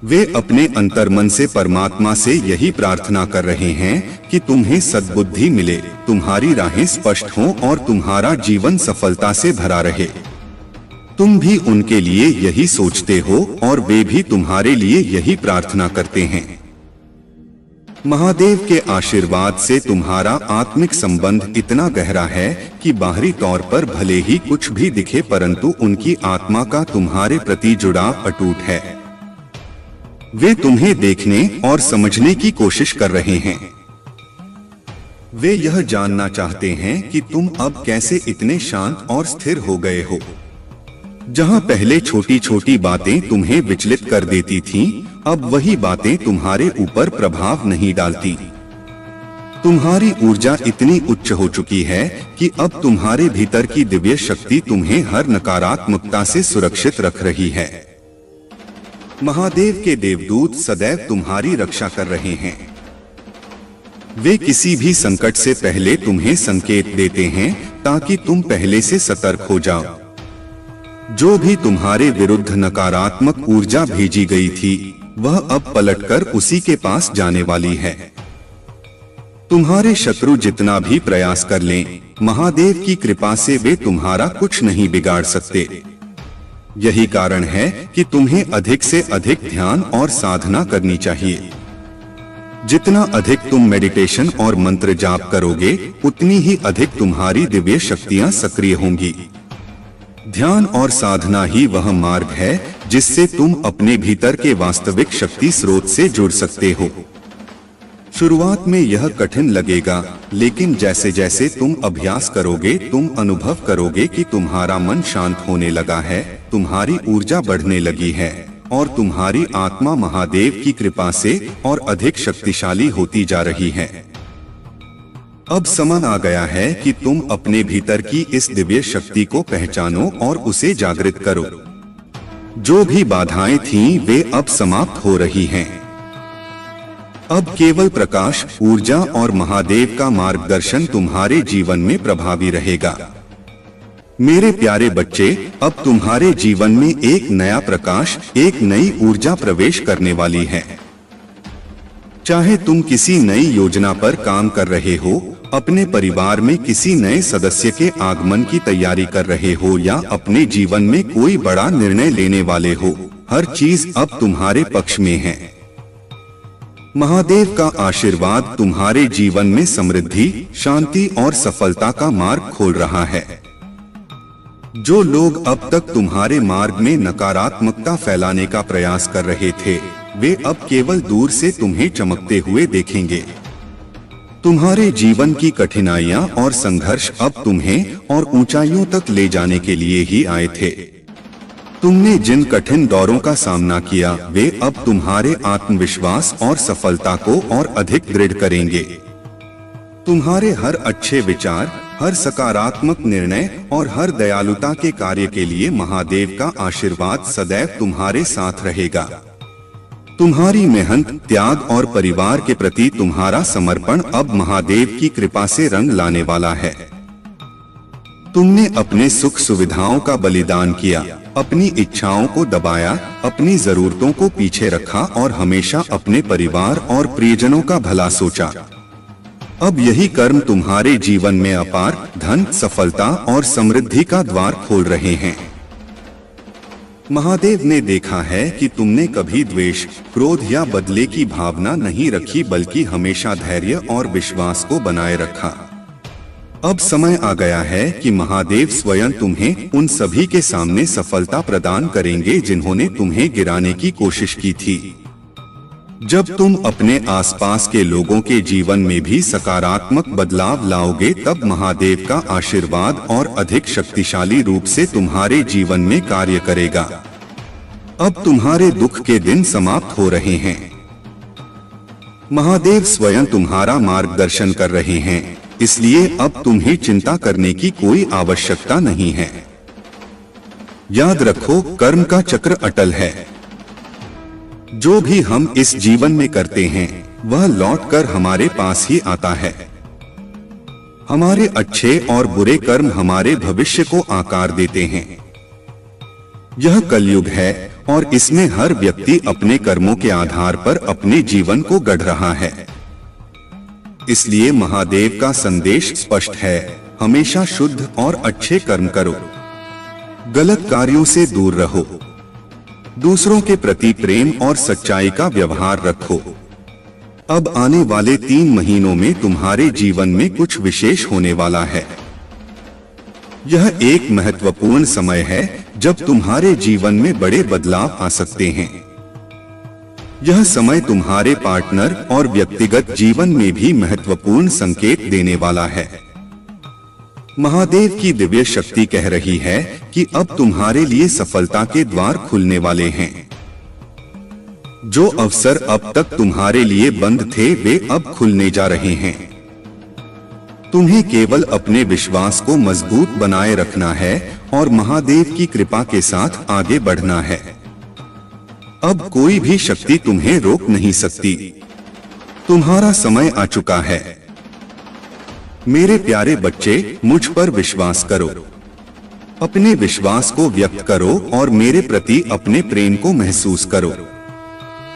वे अपने अंतर्मन से परमात्मा से यही प्रार्थना कर रहे हैं कि तुम्हें सद्बुद्धि मिले, तुम्हारी राहें स्पष्ट हों और तुम्हारा जीवन सफलता से भरा रहे। तुम भी उनके लिए यही सोचते हो और वे भी तुम्हारे लिए यही प्रार्थना करते हैं। महादेव के आशीर्वाद से तुम्हारा आत्मिक संबंध इतना गहरा है कि बाहरी तौर पर भले ही कुछ भी दिखे, परंतु उनकी आत्मा का तुम्हारे प्रति जुड़ाव अटूट है। वे तुम्हें देखने और समझने की कोशिश कर रहे हैं। वे यह जानना चाहते हैं कि तुम अब कैसे इतने शांत और स्थिर हो गए हो। जहां पहले छोटी छोटी बातें तुम्हें विचलित कर देती थीं, अब वही बातें तुम्हारे ऊपर प्रभाव नहीं डालती। तुम्हारी ऊर्जा इतनी उच्च हो चुकी है कि अब तुम्हारे भीतर की दिव्य शक्ति तुम्हें हर नकारात्मकता से सुरक्षित रख रही है। महादेव के देवदूत सदैव तुम्हारी रक्षा कर रहे हैं। वे किसी भी संकट से पहले तुम्हें संकेत देते हैं ताकि तुम पहले से सतर्क हो जाओ। जो भी तुम्हारे विरुद्ध नकारात्मक ऊर्जा भेजी गई थी वह अब पलटकर उसी के पास जाने वाली है। तुम्हारे शत्रु जितना भी प्रयास कर लें, महादेव की कृपा से वे तुम्हारा कुछ नहीं बिगाड़ सकते। यही कारण है कि तुम्हें अधिक से अधिक ध्यान और साधना करनी चाहिए। जितना अधिक तुम मेडिटेशन और मंत्र जाप करोगे, उतनी ही अधिक तुम्हारी दिव्य शक्तियां सक्रिय होंगी। ध्यान और साधना ही वह मार्ग है जिससे तुम अपने भीतर के वास्तविक शक्ति स्रोत से जुड़ सकते हो। शुरुआत में यह कठिन लगेगा, लेकिन जैसे जैसे तुम अभ्यास करोगे तुम अनुभव करोगे कि तुम्हारा मन शांत होने लगा है, तुम्हारी ऊर्जा बढ़ने लगी है और तुम्हारी आत्मा महादेव की कृपा से और अधिक शक्तिशाली होती जा रही है। अब समय आ गया है कि तुम अपने भीतर की इस दिव्य शक्ति को पहचानो और उसे जागृत करो। जो भी बाधाएं थीं, वे अब समाप्त हो रही हैं। अब केवल प्रकाश, ऊर्जा और महादेव का मार्गदर्शन तुम्हारे जीवन में प्रभावी रहेगा। मेरे प्यारे बच्चे, अब तुम्हारे जीवन में एक नया प्रकाश, एक नई ऊर्जा प्रवेश करने वाली है। चाहे तुम किसी नई योजना पर काम कर रहे हो, अपने परिवार में किसी नए सदस्य के आगमन की तैयारी कर रहे हो या अपने जीवन में कोई बड़ा निर्णय लेने वाले हो, हर चीज अब तुम्हारे पक्ष में है। महादेव का आशीर्वाद तुम्हारे जीवन में समृद्धि, शांति और सफलता का मार्ग खोल रहा है। जो लोग अब तक तुम्हारे मार्ग में नकारात्मकता फैलाने का प्रयास कर रहे थे, वे अब केवल दूर से तुम्हें चमकते हुए देखेंगे। तुम्हारे जीवन की कठिनाइयां और संघर्ष अब तुम्हें और ऊंचाइयों तक ले जाने के लिए ही आए थे। तुमने जिन कठिन दौरों का सामना किया, वे अब तुम्हारे आत्मविश्वास और सफलता को और अधिक दृढ़ करेंगे। तुम्हारे हर अच्छे विचार, हर सकारात्मक निर्णय और हर दयालुता के कार्य के लिए महादेव का आशीर्वाद सदैव तुम्हारे साथ रहेगा। तुम्हारी मेहनत, त्याग और परिवार के प्रति तुम्हारा समर्पण अब महादेव की कृपा से रंग लाने वाला है। तुमने अपने सुख सुविधाओं का बलिदान किया, अपनी इच्छाओं को दबाया, अपनी जरूरतों को पीछे रखा और हमेशा अपने परिवार और प्रियजनों का भला सोचा। अब यही कर्म तुम्हारे जीवन में अपार धन, सफलता और समृद्धि का द्वार खोल रहे हैं। महादेव ने देखा है कि तुमने कभी द्वेष, क्रोध या बदले की भावना नहीं रखी, बल्कि हमेशा धैर्य और विश्वास को बनाए रखा। अब समय आ गया है कि महादेव स्वयं तुम्हें उन सभी के सामने सफलता प्रदान करेंगे जिन्होंने तुम्हें गिराने की कोशिश की थी। जब तुम अपने आसपास के लोगों के जीवन में भी सकारात्मक बदलाव लाओगे, तब महादेव का आशीर्वाद और अधिक शक्तिशाली रूप से तुम्हारे जीवन में कार्य करेगा। अब तुम्हारे दुख के दिन समाप्त हो रहे हैं। महादेव स्वयं तुम्हारा मार्गदर्शन कर रहे हैं, इसलिए अब तुम्हें चिंता करने की कोई आवश्यकता नहीं है। याद रखो, कर्म का चक्र अटल है। जो भी हम इस जीवन में करते हैं वह लौटकर हमारे पास ही आता है। हमारे अच्छे और बुरे कर्म हमारे भविष्य को आकार देते हैं। यह कलयुग है और इसमें हर व्यक्ति अपने कर्मों के आधार पर अपने जीवन को गढ़ रहा है। इसलिए महादेव का संदेश स्पष्ट है, हमेशा शुद्ध और अच्छे कर्म करो, गलत कार्यों से दूर रहो, दूसरों के प्रति प्रेम और सच्चाई का व्यवहार रखो। अब आने वाले 3 महीनों में तुम्हारे जीवन में कुछ विशेष होने वाला है। यह एक महत्वपूर्ण समय है जब तुम्हारे जीवन में बड़े बदलाव आ सकते हैं। यह समय तुम्हारे पार्टनर और व्यक्तिगत जीवन में भी महत्वपूर्ण संकेत देने वाला है। महादेव की दिव्य शक्ति कह रही है कि अब तुम्हारे लिए सफलता के द्वार खुलने वाले हैं। जो अवसर अब तक तुम्हारे लिए बंद थे वे अब खुलने जा रहे हैं। तुम्हें केवल अपने विश्वास को मजबूत बनाए रखना है और महादेव की कृपा के साथ आगे बढ़ना है। अब कोई भी शक्ति तुम्हें रोक नहीं सकती। तुम्हारा समय आ चुका है। मेरे प्यारे बच्चे, मुझ पर विश्वास करो, अपने विश्वास को व्यक्त करो और मेरे प्रति अपने प्रेम को महसूस करो।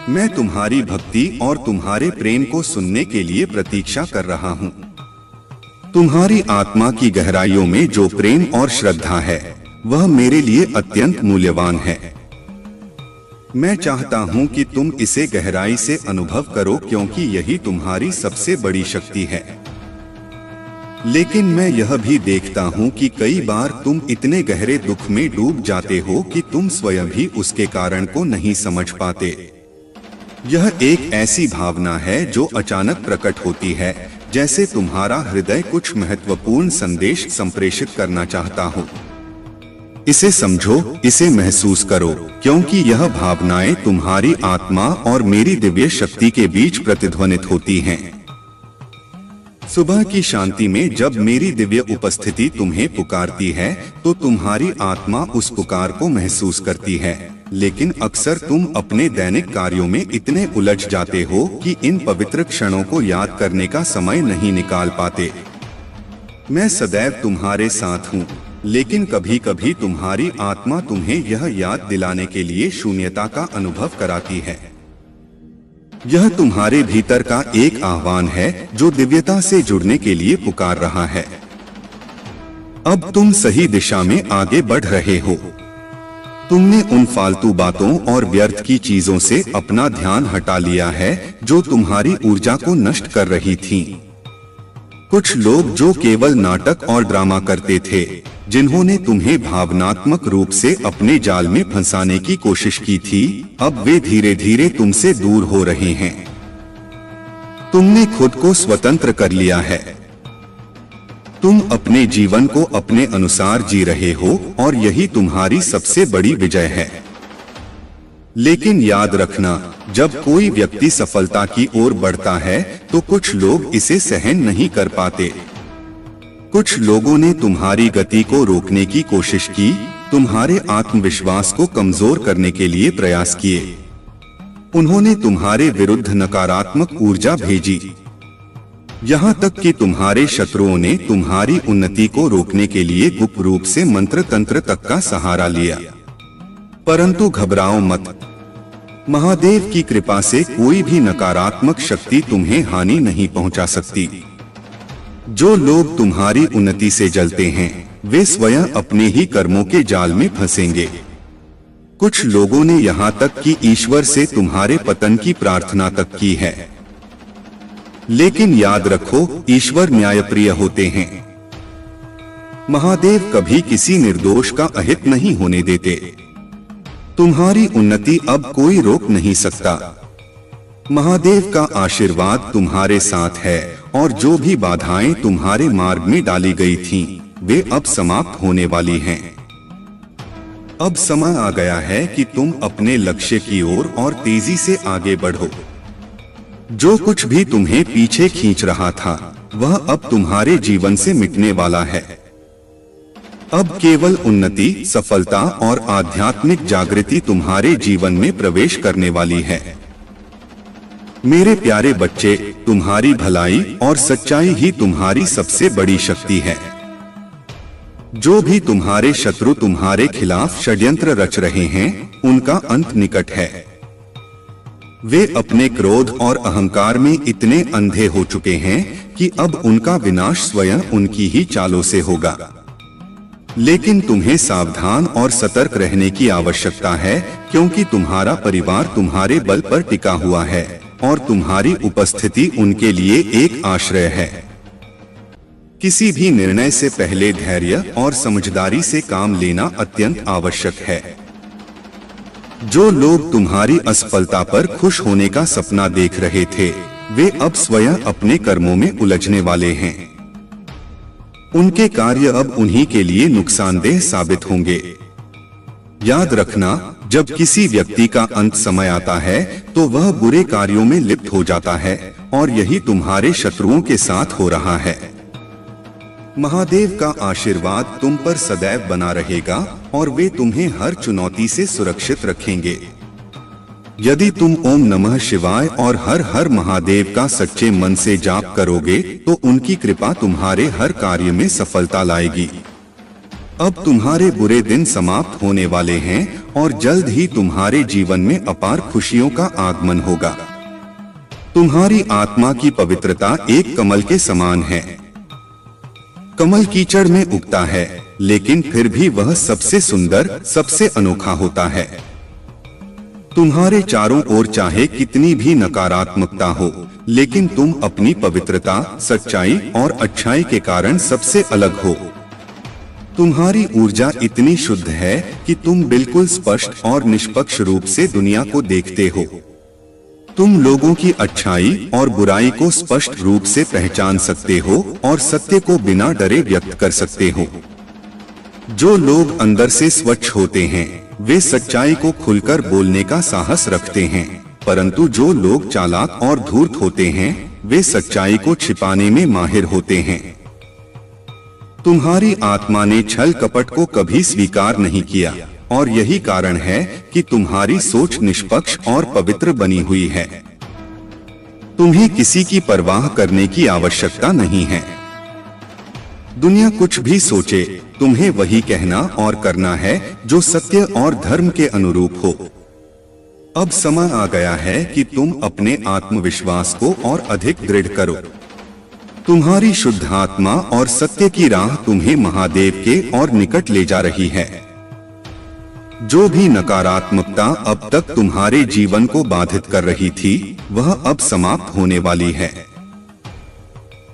मैं तुम्हारी भक्ति और तुम्हारे प्रेम को सुनने के लिए प्रतीक्षा कर रहा हूँ। तुम्हारी आत्मा की गहराइयों में जो प्रेम और श्रद्धा है वह मेरे लिए अत्यंत मूल्यवान है। मैं चाहता हूँ कि तुम इसे गहराई से अनुभव करो, क्योंकि यही तुम्हारी सबसे बड़ी शक्ति है। लेकिन मैं यह भी देखता हूँ कि कई बार तुम इतने गहरे दुख में डूब जाते हो कि तुम स्वयं भी उसके कारण को नहीं समझ पाते। यह एक ऐसी भावना है जो अचानक प्रकट होती है, जैसे तुम्हारा हृदय कुछ महत्वपूर्ण संदेश संप्रेषित करना चाहता हो। इसे समझो, इसे महसूस करो, क्योंकि यह भावनाएं तुम्हारी आत्मा और मेरी दिव्य शक्ति के बीच प्रतिध्वनित होती हैं। सुबह की शांति में जब मेरी दिव्य उपस्थिति तुम्हें पुकारती है तो तुम्हारी आत्मा उस पुकार को महसूस करती है। लेकिन अक्सर तुम अपने दैनिक कार्यों में इतने उलझ जाते हो कि इन पवित्र क्षणों को याद करने का समय नहीं निकाल पाते। मैं सदैव तुम्हारे साथ हूँ, लेकिन कभी कभी तुम्हारी आत्मा तुम्हें यह याद दिलाने के लिए शून्यता का अनुभव कराती है। यह तुम्हारे भीतर का एक आह्वान है जो दिव्यता से जुड़ने के लिए पुकार रहा है। अब तुम सही दिशा में आगे बढ़ रहे हो। तुमने उन फालतू बातों और व्यर्थ की चीजों से अपना ध्यान हटा लिया है जो तुम्हारी ऊर्जा को नष्ट कर रही थीं। कुछ लोग जो केवल नाटक और ड्रामा करते थे, जिन्होंने तुम्हें भावनात्मक रूप से अपने जाल में फंसाने की कोशिश की थी, अब वे धीरे धीरे तुमसे दूर हो रहे हैं। तुमने खुद को स्वतंत्र कर लिया है। तुम अपने जीवन को अपने अनुसार जी रहे हो और यही तुम्हारी सबसे बड़ी विजय है। लेकिन याद रखना, जब कोई व्यक्ति सफलता की ओर बढ़ता है तो कुछ लोग इसे सहन नहीं कर पाते। कुछ लोगों ने तुम्हारी गति को रोकने की कोशिश की, तुम्हारे आत्मविश्वास को कमजोर करने के लिए प्रयास किए। उन्होंने तुम्हारे विरुद्ध नकारात्मक ऊर्जा भेजी। यहाँ तक कि तुम्हारे शत्रुओं ने तुम्हारी उन्नति को रोकने के लिए गुप्त रूप से मंत्र तंत्र तक का सहारा लिया। परंतु घबराओ मत, महादेव की कृपा से कोई भी नकारात्मक शक्ति तुम्हें हानि नहीं पहुंचा सकती। जो लोग तुम्हारी उन्नति से जलते हैं वे स्वयं अपने ही कर्मों के जाल में फंसेंगे। कुछ लोगों ने यहाँ तक कि ईश्वर से तुम्हारे पतन की प्रार्थना तक की है। लेकिन याद रखो, ईश्वर न्यायप्रिय होते हैं। महादेव कभी किसी निर्दोष का अहित नहीं होने देते। तुम्हारी उन्नति अब कोई रोक नहीं सकता। महादेव का आशीर्वाद तुम्हारे साथ है और जो भी बाधाएं तुम्हारे मार्ग में डाली गई थीं, वे अब समाप्त होने वाली हैं। अब समय आ गया है कि तुम अपने लक्ष्य की ओर और तेजी से आगे बढ़ो। जो कुछ भी तुम्हें पीछे खींच रहा था, वह अब तुम्हारे जीवन से मिटने वाला है। अब केवल उन्नति, सफलता और आध्यात्मिक जागृति तुम्हारे जीवन में प्रवेश करने वाली है। मेरे प्यारे बच्चे, तुम्हारी भलाई और सच्चाई ही तुम्हारी सबसे बड़ी शक्ति है। जो भी तुम्हारे शत्रु तुम्हारे खिलाफ षड्यंत्र रच रहे हैं, उनका अंत निकट है। वे अपने क्रोध और अहंकार में इतने अंधे हो चुके हैं कि अब उनका विनाश स्वयं उनकी ही चालों से होगा। लेकिन तुम्हें सावधान और सतर्क रहने की आवश्यकता है, क्योंकि तुम्हारा परिवार तुम्हारे बल पर टिका हुआ है और तुम्हारी उपस्थिति उनके लिए एक आश्रय है। किसी भी निर्णय से पहले धैर्य और समझदारी से काम लेना अत्यंत आवश्यक है। जो लोग तुम्हारी असफलता पर खुश होने का सपना देख रहे थे, वे अब स्वयं अपने कर्मों में उलझने वाले हैं। उनके कार्य अब उन्हीं के लिए नुकसानदेह साबित होंगे। याद रखना, जब किसी व्यक्ति का अंत समय आता है तो वह बुरे कार्यों में लिप्त हो जाता है, और यही तुम्हारे शत्रुओं के साथ हो रहा है। महादेव का आशीर्वाद तुम पर सदैव बना रहेगा और वे तुम्हें हर चुनौती से सुरक्षित रखेंगे। यदि तुम ओम नमः शिवाय और हर हर महादेव का सच्चे मन से जाप करोगे तो उनकी कृपा तुम्हारे हर कार्य में सफलता लाएगी। अब तुम्हारे बुरे दिन समाप्त होने वाले हैं और जल्द ही तुम्हारे जीवन में अपार खुशियों का आगमन होगा। तुम्हारी आत्मा की पवित्रता एक कमल के समान है। कमल कीचड़ में उगता है, लेकिन फिर भी वह सबसे सुंदर, सबसे अनोखा होता है। तुम्हारे चारों ओर चाहे कितनी भी नकारात्मकता हो, लेकिन तुम अपनी पवित्रता, सच्चाई और अच्छाई के कारण सबसे अलग हो। तुम्हारी ऊर्जा इतनी शुद्ध है कि तुम बिल्कुल स्पष्ट और निष्पक्ष रूप से दुनिया को देखते हो। तुम लोगों की अच्छाई और बुराई को स्पष्ट रूप से पहचान सकते हो और सत्य को बिना डरे व्यक्त कर सकते हो। जो लोग अंदर से स्वच्छ होते हैं, वे सच्चाई को खुलकर बोलने का साहस रखते हैं, परंतु जो लोग चालाक और धूर्त होते हैं, वे सच्चाई को छिपाने में माहिर होते हैं। तुम्हारी आत्मा ने छल कपट को कभी स्वीकार नहीं किया, और यही कारण है कि तुम्हारी सोच निष्पक्ष और पवित्र बनी हुई है। तुम्हें किसी की परवाह करने की आवश्यकता नहीं है। दुनिया कुछ भी सोचे, तुम्हें वही कहना और करना है जो सत्य और धर्म के अनुरूप हो। अब समय आ गया है कि तुम अपने आत्मविश्वास को और अधिक दृढ़ करो। तुम्हारी शुद्ध आत्मा और सत्य की राह तुम्हें महादेव के और निकट ले जा रही है। जो भी नकारात्मकता अब तक तुम्हारे जीवन को बाधित कर रही थी, वह अब समाप्त होने वाली है।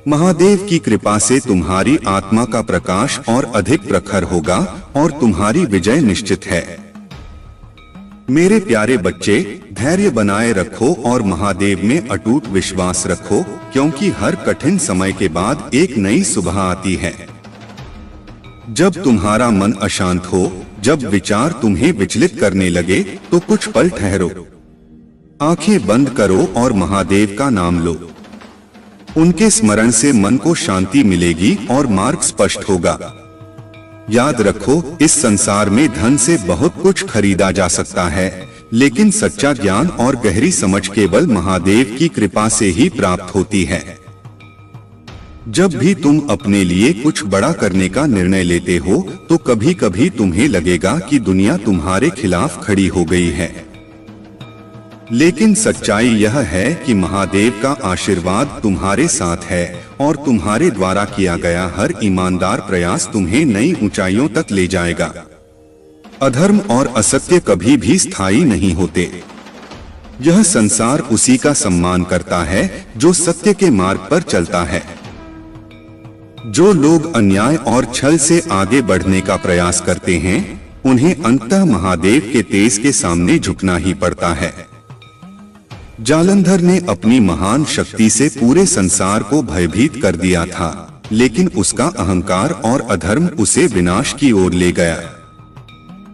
महादेव की कृपा से तुम्हारी आत्मा का प्रकाश और अधिक प्रखर होगा और तुम्हारी विजय निश्चित है। मेरे प्यारे बच्चे, धैर्य बनाए रखो और महादेव में अटूट विश्वास रखो, क्योंकि हर कठिन समय के बाद एक नई सुबह आती है। जब तुम्हारा मन अशांत हो, जब विचार तुम्हें विचलित करने लगे, तो कुछ पल ठहरो, आंखें बंद करो और महादेव का नाम लो। उनके स्मरण से मन को शांति मिलेगी और मार्ग स्पष्ट होगा। याद रखो, इस संसार में धन से बहुत कुछ खरीदा जा सकता है, लेकिन सच्चा ज्ञान और गहरी समझ केवल महादेव की कृपा से ही प्राप्त होती है। जब भी तुम अपने लिए कुछ बड़ा करने का निर्णय लेते हो, तो कभी कभी तुम्हें लगेगा कि दुनिया तुम्हारे खिलाफ खड़ी हो गई है। लेकिन सच्चाई यह है कि महादेव का आशीर्वाद तुम्हारे साथ है और तुम्हारे द्वारा किया गया हर ईमानदार प्रयास तुम्हें नई ऊंचाइयों तक ले जाएगा। अधर्म और असत्य कभी भी स्थायी नहीं होते। यह संसार उसी का सम्मान करता है जो सत्य के मार्ग पर चलता है। जो लोग अन्याय और छल से आगे बढ़ने का प्रयास करते हैं, उन्हें अंततः महादेव के तेज के सामने झुकना ही पड़ता है। जालंधर ने अपनी महान शक्ति से पूरे संसार को भयभीत कर दिया था, लेकिन उसका अहंकार और अधर्म उसे विनाश की ओर ले गया।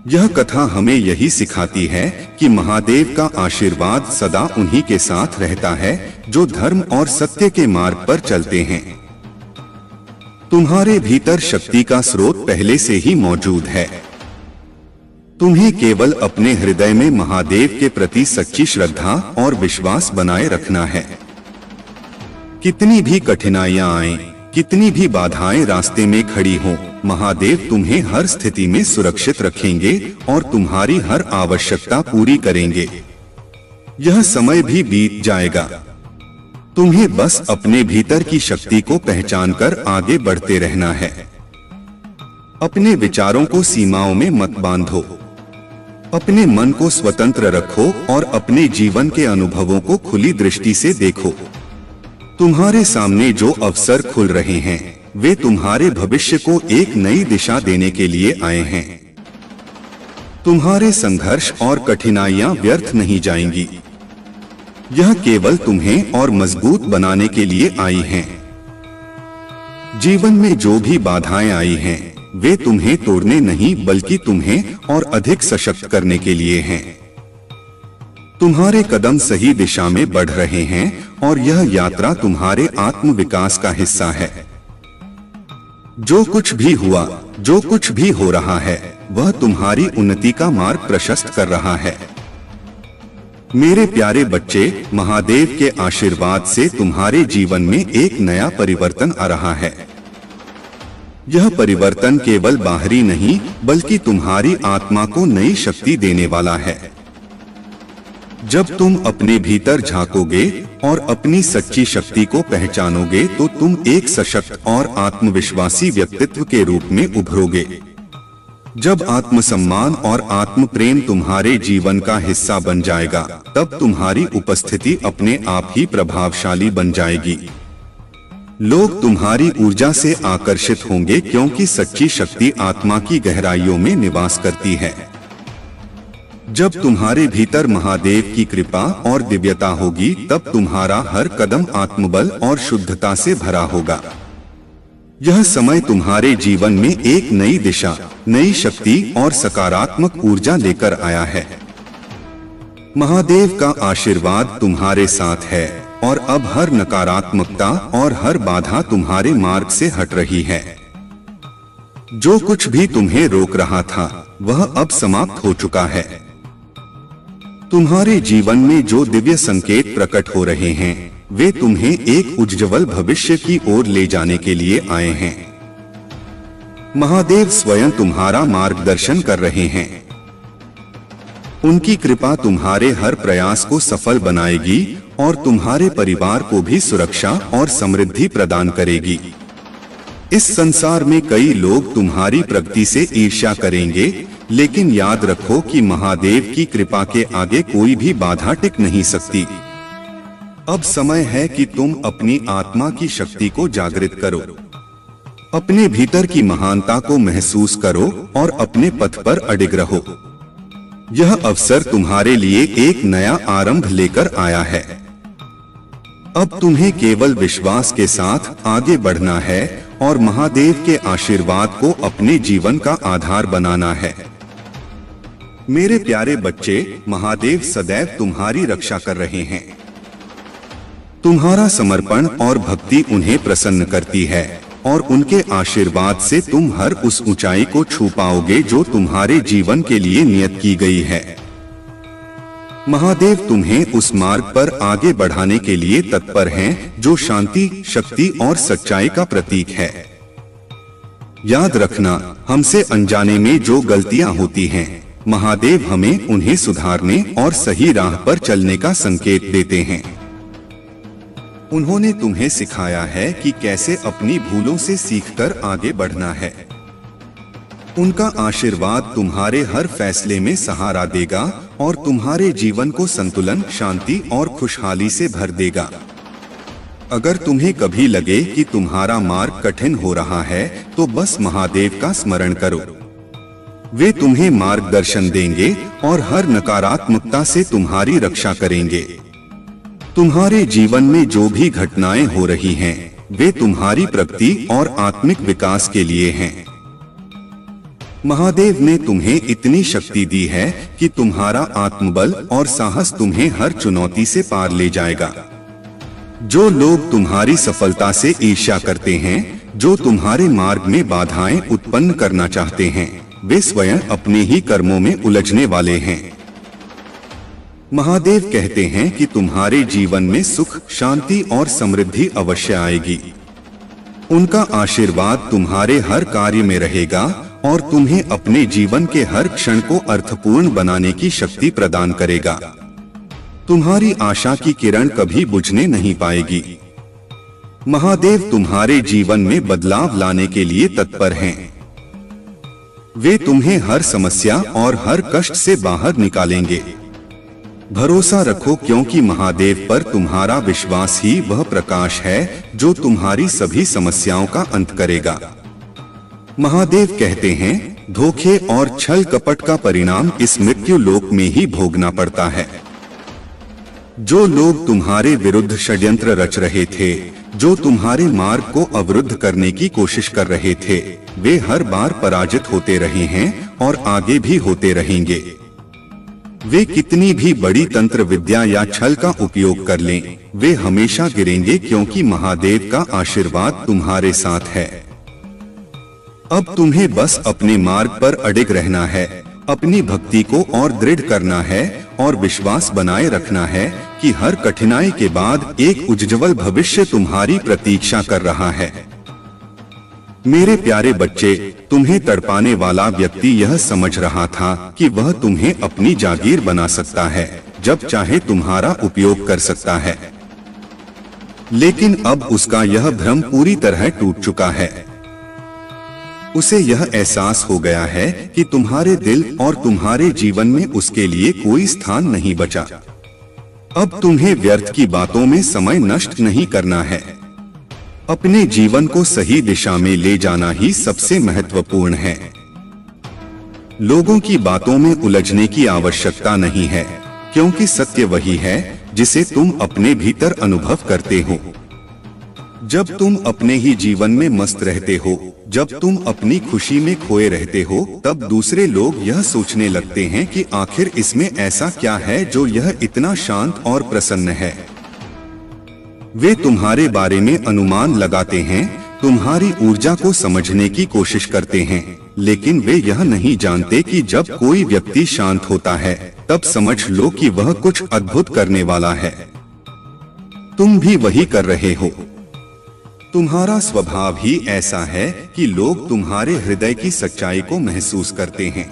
यह कथा हमें यही सिखाती है कि महादेव का आशीर्वाद सदा उन्हीं के साथ रहता है जो धर्म और सत्य के मार्ग पर चलते हैं। तुम्हारे भीतर शक्ति का स्रोत पहले से ही मौजूद है। तुम्हें केवल अपने हृदय में महादेव के प्रति सच्ची श्रद्धा और विश्वास बनाए रखना है। कितनी भी कठिनाइयां आएं, कितनी भी बाधाएं रास्ते में खड़ी हों, महादेव तुम्हें हर स्थिति में सुरक्षित रखेंगे और तुम्हारी हर आवश्यकता पूरी करेंगे। यह समय भी बीत जाएगा। तुम्हें बस अपने भीतर की शक्ति को पहचानकर आगे बढ़ते रहना है। अपने विचारों को सीमाओं में मत बांधो। अपने मन को स्वतंत्र रखो और अपने जीवन के अनुभवों को खुली दृष्टि से देखो। तुम्हारे सामने जो अवसर खुल रहे हैं, वे तुम्हारे भविष्य को एक नई दिशा देने के लिए आए हैं। तुम्हारे संघर्ष और कठिनाइयां व्यर्थ नहीं जाएंगी। यह केवल तुम्हें और मजबूत बनाने के लिए आई हैं। जीवन में जो भी बाधाएं आई हैं, वे तुम्हें तोड़ने नहीं बल्कि तुम्हें और अधिक सशक्त करने के लिए हैं। तुम्हारे कदम सही दिशा में बढ़ रहे हैं और यह यात्रा तुम्हारे आत्म विकास का हिस्सा है। जो कुछ भी हुआ, जो कुछ भी हो रहा है, वह तुम्हारी उन्नति का मार्ग प्रशस्त कर रहा है। मेरे प्यारे बच्चे, महादेव के आशीर्वाद से तुम्हारे जीवन में एक नया परिवर्तन आ रहा है। यह परिवर्तन केवल बाहरी नहीं बल्कि तुम्हारी आत्मा को नई शक्ति देने वाला है। जब तुम अपने भीतर झांकोगे और अपनी सच्ची शक्ति को पहचानोगे तो तुम एक सशक्त और आत्मविश्वासी व्यक्तित्व के रूप में उभरोगे। जब आत्मसम्मान और आत्म प्रेम तुम्हारे जीवन का हिस्सा बन जाएगा, तब तुम्हारी उपस्थिति अपने आप ही प्रभावशाली बन जाएगी। लोग तुम्हारी ऊर्जा से आकर्षित होंगे क्योंकि सच्ची शक्ति आत्मा की गहराइयों में निवास करती है। जब तुम्हारे भीतर महादेव की कृपा और दिव्यता होगी, तब तुम्हारा हर कदम आत्मबल और शुद्धता से भरा होगा। यह समय तुम्हारे जीवन में एक नई दिशा, नई शक्ति और सकारात्मक ऊर्जा लेकर आया है। महादेव का आशीर्वाद तुम्हारे साथ है और अब हर नकारात्मकता और हर बाधा तुम्हारे मार्ग से हट रही है। जो कुछ भी तुम्हें रोक रहा था, वह अब समाप्त हो चुका है। तुम्हारे जीवन में जो दिव्य संकेत प्रकट हो रहे हैं, वे तुम्हें एक उज्ज्वल भविष्य की ओर ले जाने के लिए आए हैं। महादेव स्वयं तुम्हारा मार्गदर्शन कर रहे हैं। उनकी कृपा तुम्हारे हर प्रयास को सफल बनाएगी और तुम्हारे परिवार को भी सुरक्षा और समृद्धि प्रदान करेगी। इस संसार में कई लोग तुम्हारी प्रगति से ईर्ष्या करेंगे, लेकिन याद रखो कि महादेव की कृपा के आगे कोई भी बाधा टिक नहीं सकती। अब समय है कि तुम अपनी आत्मा की शक्ति को जागृत करो। अपने भीतर की महानता को महसूस करो और अपने पथ पर अडिग रहो। यह अवसर तुम्हारे लिए एक नया आरंभ लेकर आया है। अब तुम्हें केवल विश्वास के साथ आगे बढ़ना है और महादेव के आशीर्वाद को अपने जीवन का आधार बनाना है। मेरे प्यारे बच्चे, महादेव सदैव तुम्हारी रक्षा कर रहे हैं। तुम्हारा समर्पण और भक्ति उन्हें प्रसन्न करती है और उनके आशीर्वाद से तुम हर उस ऊंचाई को छू पाओगे जो तुम्हारे जीवन के लिए नियत की गई है। महादेव तुम्हें उस मार्ग पर आगे बढ़ाने के लिए तत्पर हैं, जो शांति, शक्ति और सच्चाई का प्रतीक है। याद रखना, हमसे अनजाने में जो गलतियां होती हैं, महादेव हमें उन्हें सुधारने और सही राह पर चलने का संकेत देते हैं। उन्होंने तुम्हें सिखाया है कि कैसे अपनी भूलों से सीखकर आगे बढ़ना है। उनका आशीर्वाद तुम्हारे हर फैसले में सहारा देगा और तुम्हारे जीवन को संतुलन, शांति और खुशहाली से भर देगा। अगर तुम्हें कभी लगे कि तुम्हारा मार्ग कठिन हो रहा है, तो बस महादेव का स्मरण करो। वे तुम्हें मार्गदर्शन देंगे और हर नकारात्मकता से तुम्हारी रक्षा करेंगे। तुम्हारे जीवन में जो भी घटनाएं हो रही हैं, वे तुम्हारी प्रगति और आत्मिक विकास के लिए हैं। महादेव ने तुम्हें इतनी शक्ति दी है कि तुम्हारा आत्मबल और साहस तुम्हें हर चुनौती से पार ले जाएगा। जो लोग तुम्हारी सफलता से ईर्ष्या करते हैं, जो तुम्हारे मार्ग में बाधाएं उत्पन्न करना चाहते हैं, वे स्वयं अपने ही कर्मों में उलझने वाले हैं। महादेव कहते हैं कि तुम्हारे जीवन में सुख, शांति और समृद्धि अवश्य आएगी। उनका आशीर्वाद तुम्हारे हर कार्य में रहेगा और तुम्हें अपने जीवन के हर क्षण को अर्थपूर्ण बनाने की शक्ति प्रदान करेगा। तुम्हारी आशा की किरण कभी बुझने नहीं पाएगी। महादेव तुम्हारे जीवन में बदलाव लाने के लिए तत्पर हैं। वे तुम्हें हर समस्या और हर कष्ट से बाहर निकालेंगे। भरोसा रखो, क्योंकि महादेव पर तुम्हारा विश्वास ही वह प्रकाश है जो तुम्हारी सभी समस्याओं का अंत करेगा। महादेव कहते हैं, धोखे और छल कपट का परिणाम इस मृत्यु लोक में ही भोगना पड़ता है। जो लोग तुम्हारे विरुद्ध षड्यंत्र रच रहे थे, जो तुम्हारे मार्ग को अवरुद्ध करने की कोशिश कर रहे थे, वे हर बार पराजित होते रहे हैं और आगे भी होते रहेंगे। वे कितनी भी बड़ी तंत्र विद्या या छल का उपयोग कर लें, वे हमेशा गिरेंगे, क्योंकि महादेव का आशीर्वाद तुम्हारे साथ है। अब तुम्हें बस अपने मार्ग पर अडिग रहना है, अपनी भक्ति को और दृढ़ करना है और विश्वास बनाए रखना है कि हर कठिनाई के बाद एक उज्ज्वल भविष्य तुम्हारी प्रतीक्षा कर रहा है। मेरे प्यारे बच्चे, तुम्हें तड़पाने वाला व्यक्ति यह समझ रहा था कि वह तुम्हें अपनी जागीर बना सकता है, जब चाहे तुम्हारा उपयोग कर सकता है। लेकिन अब उसका यह भ्रम पूरी तरह टूट चुका है। उसे यह एहसास हो गया है कि तुम्हारे दिल और तुम्हारे जीवन में उसके लिए कोई स्थान नहीं बचा। अब तुम्हें व्यर्थ की बातों में समय नष्ट नहीं करना है। अपने जीवन को सही दिशा में ले जाना ही सबसे महत्वपूर्ण है। लोगों की बातों में उलझने की आवश्यकता नहीं है, क्योंकि सत्य वही है जिसे तुम अपने भीतर अनुभव करते हो। जब तुम अपने ही जीवन में मस्त रहते हो, जब तुम अपनी खुशी में खोए रहते हो, तब दूसरे लोग यह सोचने लगते हैं कि आखिर इसमें ऐसा क्या है जो यह इतना शांत और प्रसन्न है। वे तुम्हारे बारे में अनुमान लगाते हैं, तुम्हारी ऊर्जा को समझने की कोशिश करते हैं, लेकिन वे यह नहीं जानते कि जब कोई व्यक्ति शांत होता है, तब समझ लो कि वह कुछ अद्भुत करने वाला है। तुम भी वही कर रहे हो। तुम्हारा स्वभाव ही ऐसा है कि लोग तुम्हारे हृदय की सच्चाई को महसूस करते हैं।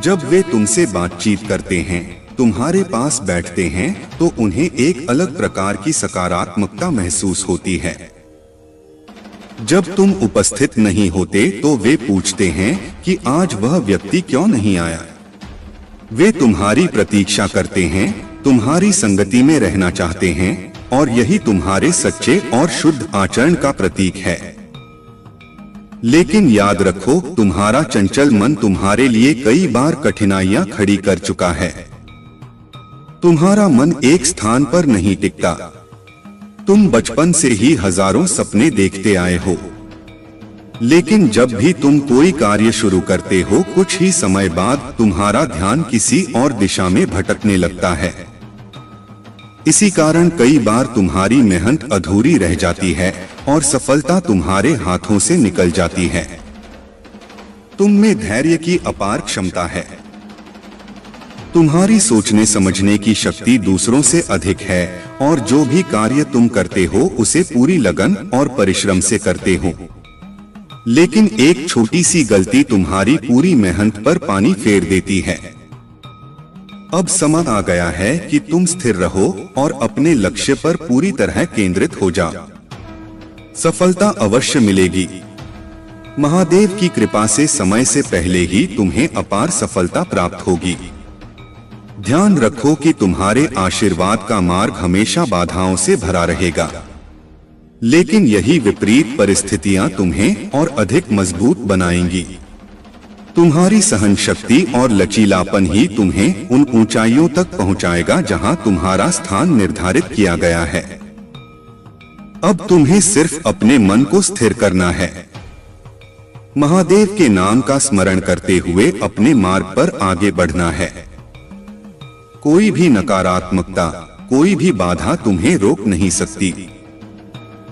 जब वे तुमसे बातचीत करते हैं, तुम्हारे पास बैठते हैं, तो उन्हें एक अलग प्रकार की सकारात्मकता महसूस होती है। जब तुम उपस्थित नहीं होते, तो वे पूछते हैं कि आज वह व्यक्ति क्यों नहीं आया। वे तुम्हारी प्रतीक्षा करते हैं, तुम्हारी संगति में रहना चाहते हैं, और यही तुम्हारे सच्चे और शुद्ध आचरण का प्रतीक है। लेकिन याद रखो, तुम्हारा चंचल मन तुम्हारे लिए कई बार कठिनाइयां खड़ी कर चुका है। तुम्हारा मन एक स्थान पर नहीं टिकता। तुम बचपन से ही हजारों सपने देखते आए हो, लेकिन जब भी तुम कोई कार्य शुरू करते हो, कुछ ही समय बाद तुम्हारा ध्यान किसी और दिशा में भटकने लगता है। इसी कारण कई बार तुम्हारी मेहनत अधूरी रह जाती है और सफलता तुम्हारे हाथों से निकल जाती है। तुम में धैर्य की अपार क्षमता है। तुम्हारी सोचने समझने की शक्ति दूसरों से अधिक है, और जो भी कार्य तुम करते हो उसे पूरी लगन और परिश्रम से करते हो। लेकिन एक छोटी सी गलती तुम्हारी पूरी मेहनत पर पानी फेर देती है। अब समय आ गया है कि तुम स्थिर रहो और अपने लक्ष्य पर पूरी तरह केंद्रित हो जाओ। सफलता अवश्य मिलेगी। महादेव की कृपा से समय से पहले ही तुम्हें अपार सफलता प्राप्त होगी। ध्यान रखो कि तुम्हारे आशीर्वाद का मार्ग हमेशा बाधाओं से भरा रहेगा, लेकिन यही विपरीत परिस्थितियां तुम्हें और अधिक मजबूत बनाएंगी। तुम्हारी सहन शक्ति और लचीलापन ही तुम्हें उन ऊंचाइयों तक पहुंचाएगा जहां तुम्हारा स्थान निर्धारित किया गया है। अब तुम्हें सिर्फ अपने मन को स्थिर करना है। महादेव के नाम का स्मरण करते हुए अपने मार्ग पर आगे बढ़ना है। कोई भी नकारात्मकता, कोई भी बाधा तुम्हें रोक नहीं सकती।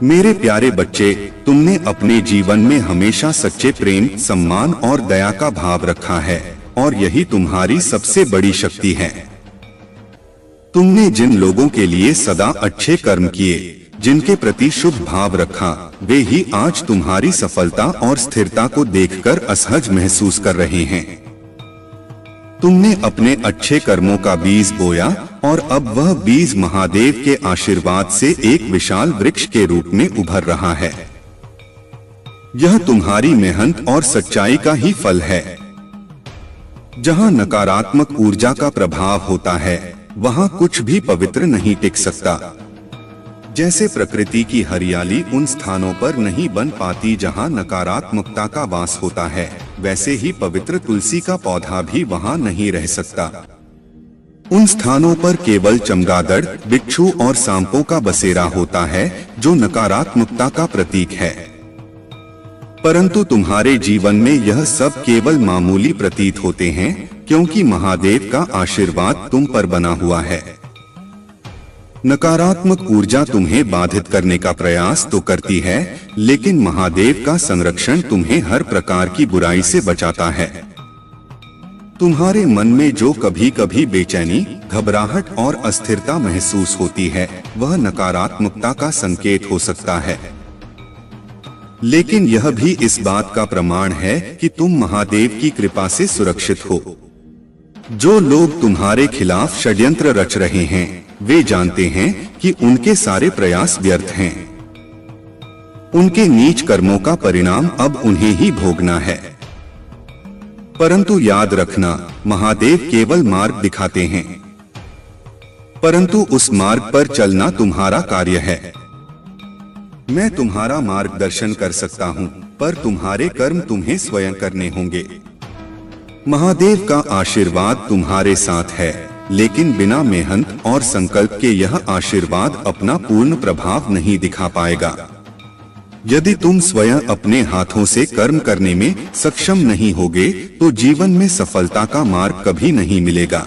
मेरे प्यारे बच्चे, तुमने अपने जीवन में हमेशा सच्चे प्रेम, सम्मान और दया का भाव रखा है और यही तुम्हारी सबसे बड़ी शक्ति है। तुमने जिन लोगों के लिए सदा अच्छे कर्म किए, जिनके प्रति शुभ भाव रखा, वे ही आज तुम्हारी सफलता और स्थिरता को देखकर असहज महसूस कर रहे हैं। तुमने अपने अच्छे कर्मों का बीज बोया और अब वह बीज महादेव के आशीर्वाद से एक विशाल वृक्ष के रूप में उभर रहा है। यह तुम्हारी मेहनत और सच्चाई का ही फल है। जहां नकारात्मक ऊर्जा का प्रभाव होता है, वहां कुछ भी पवित्र नहीं टिक सकता। जैसे प्रकृति की हरियाली उन स्थानों पर नहीं बन पाती जहां नकारात्मकता का वास होता है, वैसे ही पवित्र तुलसी का पौधा भी वहां नहीं रह सकता। उन स्थानों पर केवल चमगादड़, बिच्छू और सांपों का बसेरा होता है, जो नकारात्मकता का प्रतीक है। परंतु तुम्हारे जीवन में यह सब केवल मामूली प्रतीत होते हैं, क्योंकि महादेव का आशीर्वाद तुम पर बना हुआ है। नकारात्मक ऊर्जा तुम्हें बाधित करने का प्रयास तो करती है, लेकिन महादेव का संरक्षण तुम्हें हर प्रकार की बुराई से बचाता है। तुम्हारे मन में जो कभी कभी बेचैनी, घबराहट और अस्थिरता महसूस होती है, वह नकारात्मकता का संकेत हो सकता है। लेकिन यह भी इस बात का प्रमाण है कि तुम महादेव की कृपा से सुरक्षित हो। जो लोग तुम्हारे खिलाफ षड्यंत्र रच रहे हैं, वे जानते हैं कि उनके सारे प्रयास व्यर्थ हैं। उनके नीच कर्मों का परिणाम अब उन्हें ही भोगना है। परंतु याद रखना, महादेव केवल मार्ग दिखाते हैं, परंतु उस मार्ग पर चलना तुम्हारा कार्य है। मैं तुम्हारा मार्गदर्शन कर सकता हूं, पर तुम्हारे कर्म तुम्हें स्वयं करने होंगे। महादेव का आशीर्वाद तुम्हारे साथ है, लेकिन बिना मेहनत और संकल्प के यह आशीर्वाद अपना पूर्ण प्रभाव नहीं दिखा पाएगा। यदि तुम स्वयं अपने हाथों से कर्म करने में सक्षम नहीं होगे, तो जीवन में सफलता का मार्ग कभी नहीं मिलेगा।